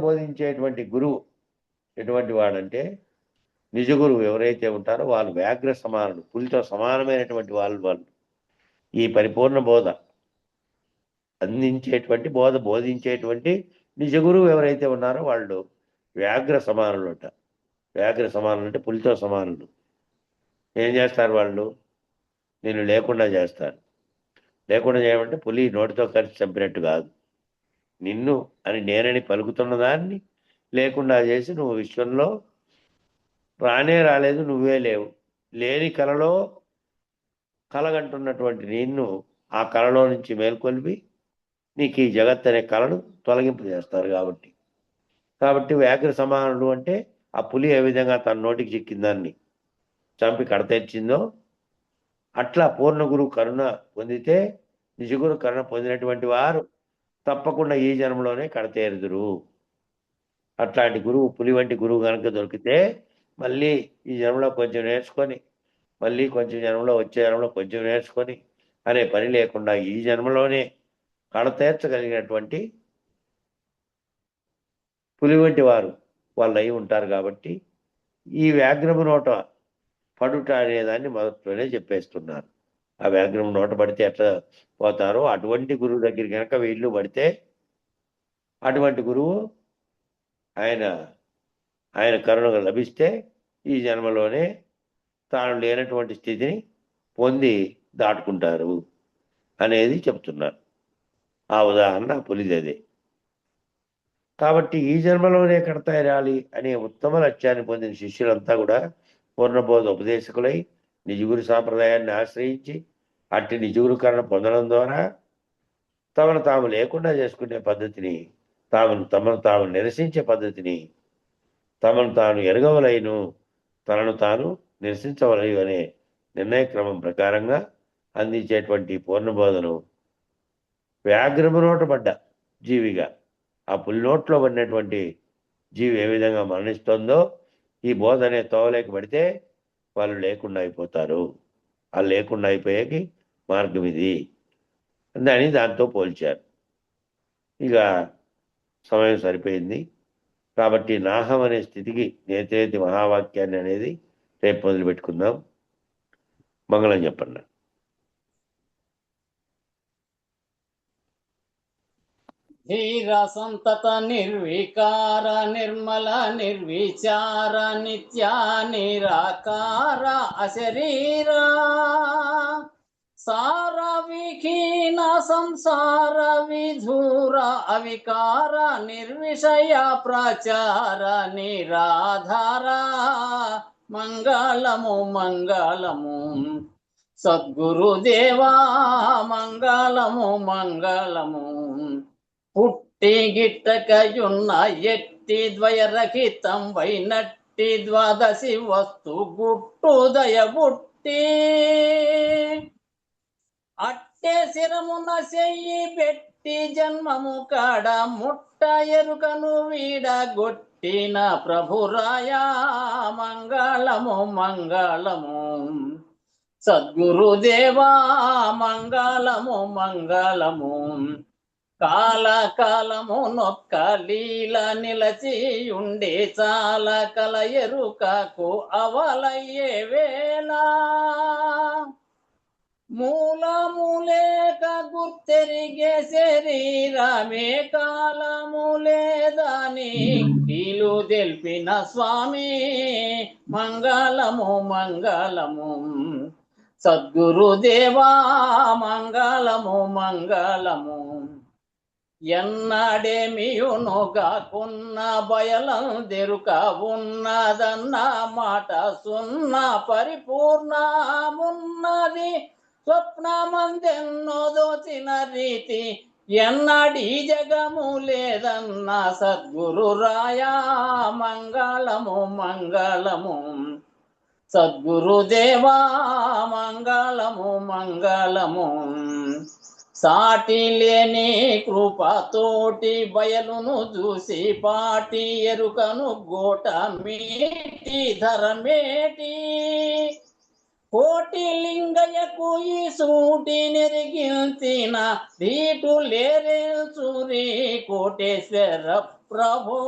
బోధించేటువంటి గురువు ఎటువంటి వాడంటే, నిజ గురువు ఎవరైతే ఉంటారో వాళ్ళు వ్యాఘ్ర సమానులు, పులితో సమానమైనటువంటి వాళ్ళు. ఈ పరిపూర్ణ బోధ అందించేటువంటి బోధించేటువంటి నిజ గురువు ఎవరైతే ఉన్నారో వాళ్ళు వ్యాఘ్ర సమానులు అంట. వ్యాఘ్ర సమానులు అంటే పులితో సమానులు. ఏం చేస్తారు వాళ్ళు? నేను లేకుండా చేస్తారు. లేకుండా చేయమంటే పులి నోటితో కలిసి చంపినట్టు కాదు. నిన్ను అని నేనని పలుకుతున్న దాన్ని లేకుండా చేసి నువ్వు విశ్వంలో రాలేదు, నువ్వే లేవు, లేని కలలో కలగంటున్నటువంటి నిన్ను ఆ కలలో నుంచి మేల్కొల్పి నీకు ఈ జగత్ అనే కళను తొలగింపు చేస్తారు. కాబట్టి వ్యాఘ్ర సమానుడు అంటే ఆ పులి ఏ విధంగా తన నోటికి చిక్కిందాన్ని చంపి కడతెచ్చిందో అట్లా పూర్ణ గురువు కరుణ పొందితే, నిజగురు కరుణ పొందినటువంటి వారు తప్పకుండా ఈ జన్మలోనే కడతేరుదురు. అట్లాంటి గురువు, పులి వంటి గురువు కనుక దొరికితే మళ్ళీ ఈ జన్మలో కొంచెం నేర్చుకొని, మళ్ళీ కొంచెం జన్మలో వచ్చే జన్మలో కొంచెం నేర్చుకొని అనే పని లేకుండా ఈ జన్మలోనే కడతేర్చగలిగినటువంటి పులి వంటి వారు వాళ్ళు అయి ఉంటారు. కాబట్టి ఈ వ్యాఘ్రము నోట పడుట అనేదాన్ని మొదట్లోనే చెప్పేస్తున్నారు. ఆ వ్యాఘ్రం నోట పడితే ఎట్లా పోతారో అటువంటి గురువు దగ్గర కనుక వీళ్ళు పడితే, అటువంటి గురువు ఆయన కరుణగా లభిస్తే ఈ జన్మలోనే తాను లేనటువంటి స్థితిని పొంది దాటుకుంటారు అనేది చెప్తున్నారు. ఆ ఉదాహరణ పులిదదే. కాబట్టి ఈ జన్మలోనే కడతేరాలి అనే ఉత్తమ లక్ష్యాన్ని పొందిన శిష్యులంతా కూడా పూర్ణబోధ ఉపదేశకులై నిజగురు సాంప్రదాయాన్ని ఆశ్రయించి అట్టి నిజగురు కరణ పొందడం ద్వారా తమను తాము లేకుండా చేసుకునే పద్ధతిని తమను తాము నిరసించే పద్ధతిని తమను తాను ఎరగవలైను, తనను తాను నిరసించవలయు అనే నిర్ణయ క్రమం ప్రకారంగా అందించేటువంటి పూర్ణబోధను వ్యాఘ్రము నోట పడ్డ జీవిగా, ఆ పులి నోట్లో పడినటువంటి జీవి ఏ విధంగా మరణిస్తుందో ఈ బోధ అనే తోవలేక పడితే వాళ్ళు లేకుండా అయిపోతారు. ఆ లేకుండా అయిపోయేకి మార్గం ఇది అని దాంతో పోల్చారు. ఇక సమయం సరిపోయింది కాబట్టి నాహం అనే స్థితికి నేతేతి మహావాక్యాన్ని అనేది రేపు మొదలు పెట్టుకుందాం. మంగళం చెప్పండి. ధీర సంతత నిర్వికార నిర్మల నిర్విచార నిత్య నిరాకార అశరీర సార విహీన సంసార విధూర అవికార నిర్విషయ ప్రచార నిరాధార మంగళము మంగళము సద్గురుదేవా మంగళము మంగళము పుట్టి గిట్టకయున్న ఎట్టి ద్వయరహితం వైనట్టి ద్వాదశి వస్తు గుట్టు దయబుట్టి అట్టే శిరమున చెయ్యి పెట్టి జన్మము కాడ ముట్ట ఎరుకను వీడగొట్టిన ప్రభురాయా మంగళము మంగళము సద్గురుదేవా మంగళము మంగళము కాలకాలము నొక్క లీల నిలచి ఉండే చాలా కల ఎరుకకు అవలయ్యే వేళ మూలములేక గుర్తెరిగే శరీరమే కాలములేదని కీలు తెలిపిన స్వామి మంగళము మంగళము సద్గురుదేవా మంగళము మంగళము ఎన్నడేమియునుగాకున్న బయలందెరుక ఉన్నదన్న మాట సున్న పరిపూర్ణమున్నది స్వప్నమందెన్నో దోచిన రీతి ఎన్నడీ జగము లేదన్న సద్గురు రాయా మంగళము మంగళము సద్గురుదేవా మంగళము మంగళము సాటి లేని కృపతోటి బయలును చూసి పాటి ఎరుకను గోట మేటి ధరమేటి కోటి లింగయ్యకు ఈ సూటి నెరిగించిన ధీటు లేరే సూరి కోటేశ్వర ప్రభో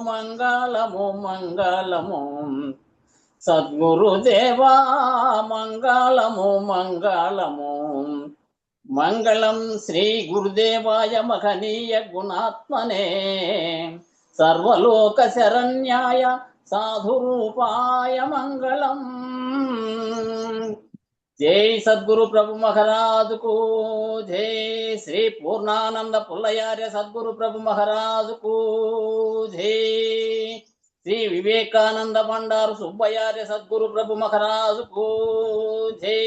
మంగళము మంగళము సద్గురుదేవా మంగళము మంగళము మంగళం శ్రీ గురుదేవాయ మహనీయ గుణాత్మనే సర్వలోక శరణ్యాయ సాధురూపాయ మంగళం. జై సద్గురు ప్రభు మహారాజుకు జై. శ్రీ పూర్ణానంద పుల్లయార్య సద్గురు ప్రభు మహారాజుకు జై. శ్రీ వివేకానంద భండారు సుబ్బయార్య సద్గురు ప్రభు మహారాజుకు జై.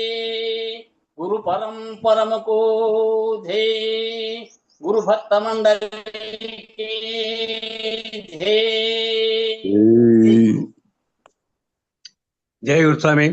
గురు పరంపరముకు జై. గురు భక్త మండలికి జై. జై గురుస్వామి.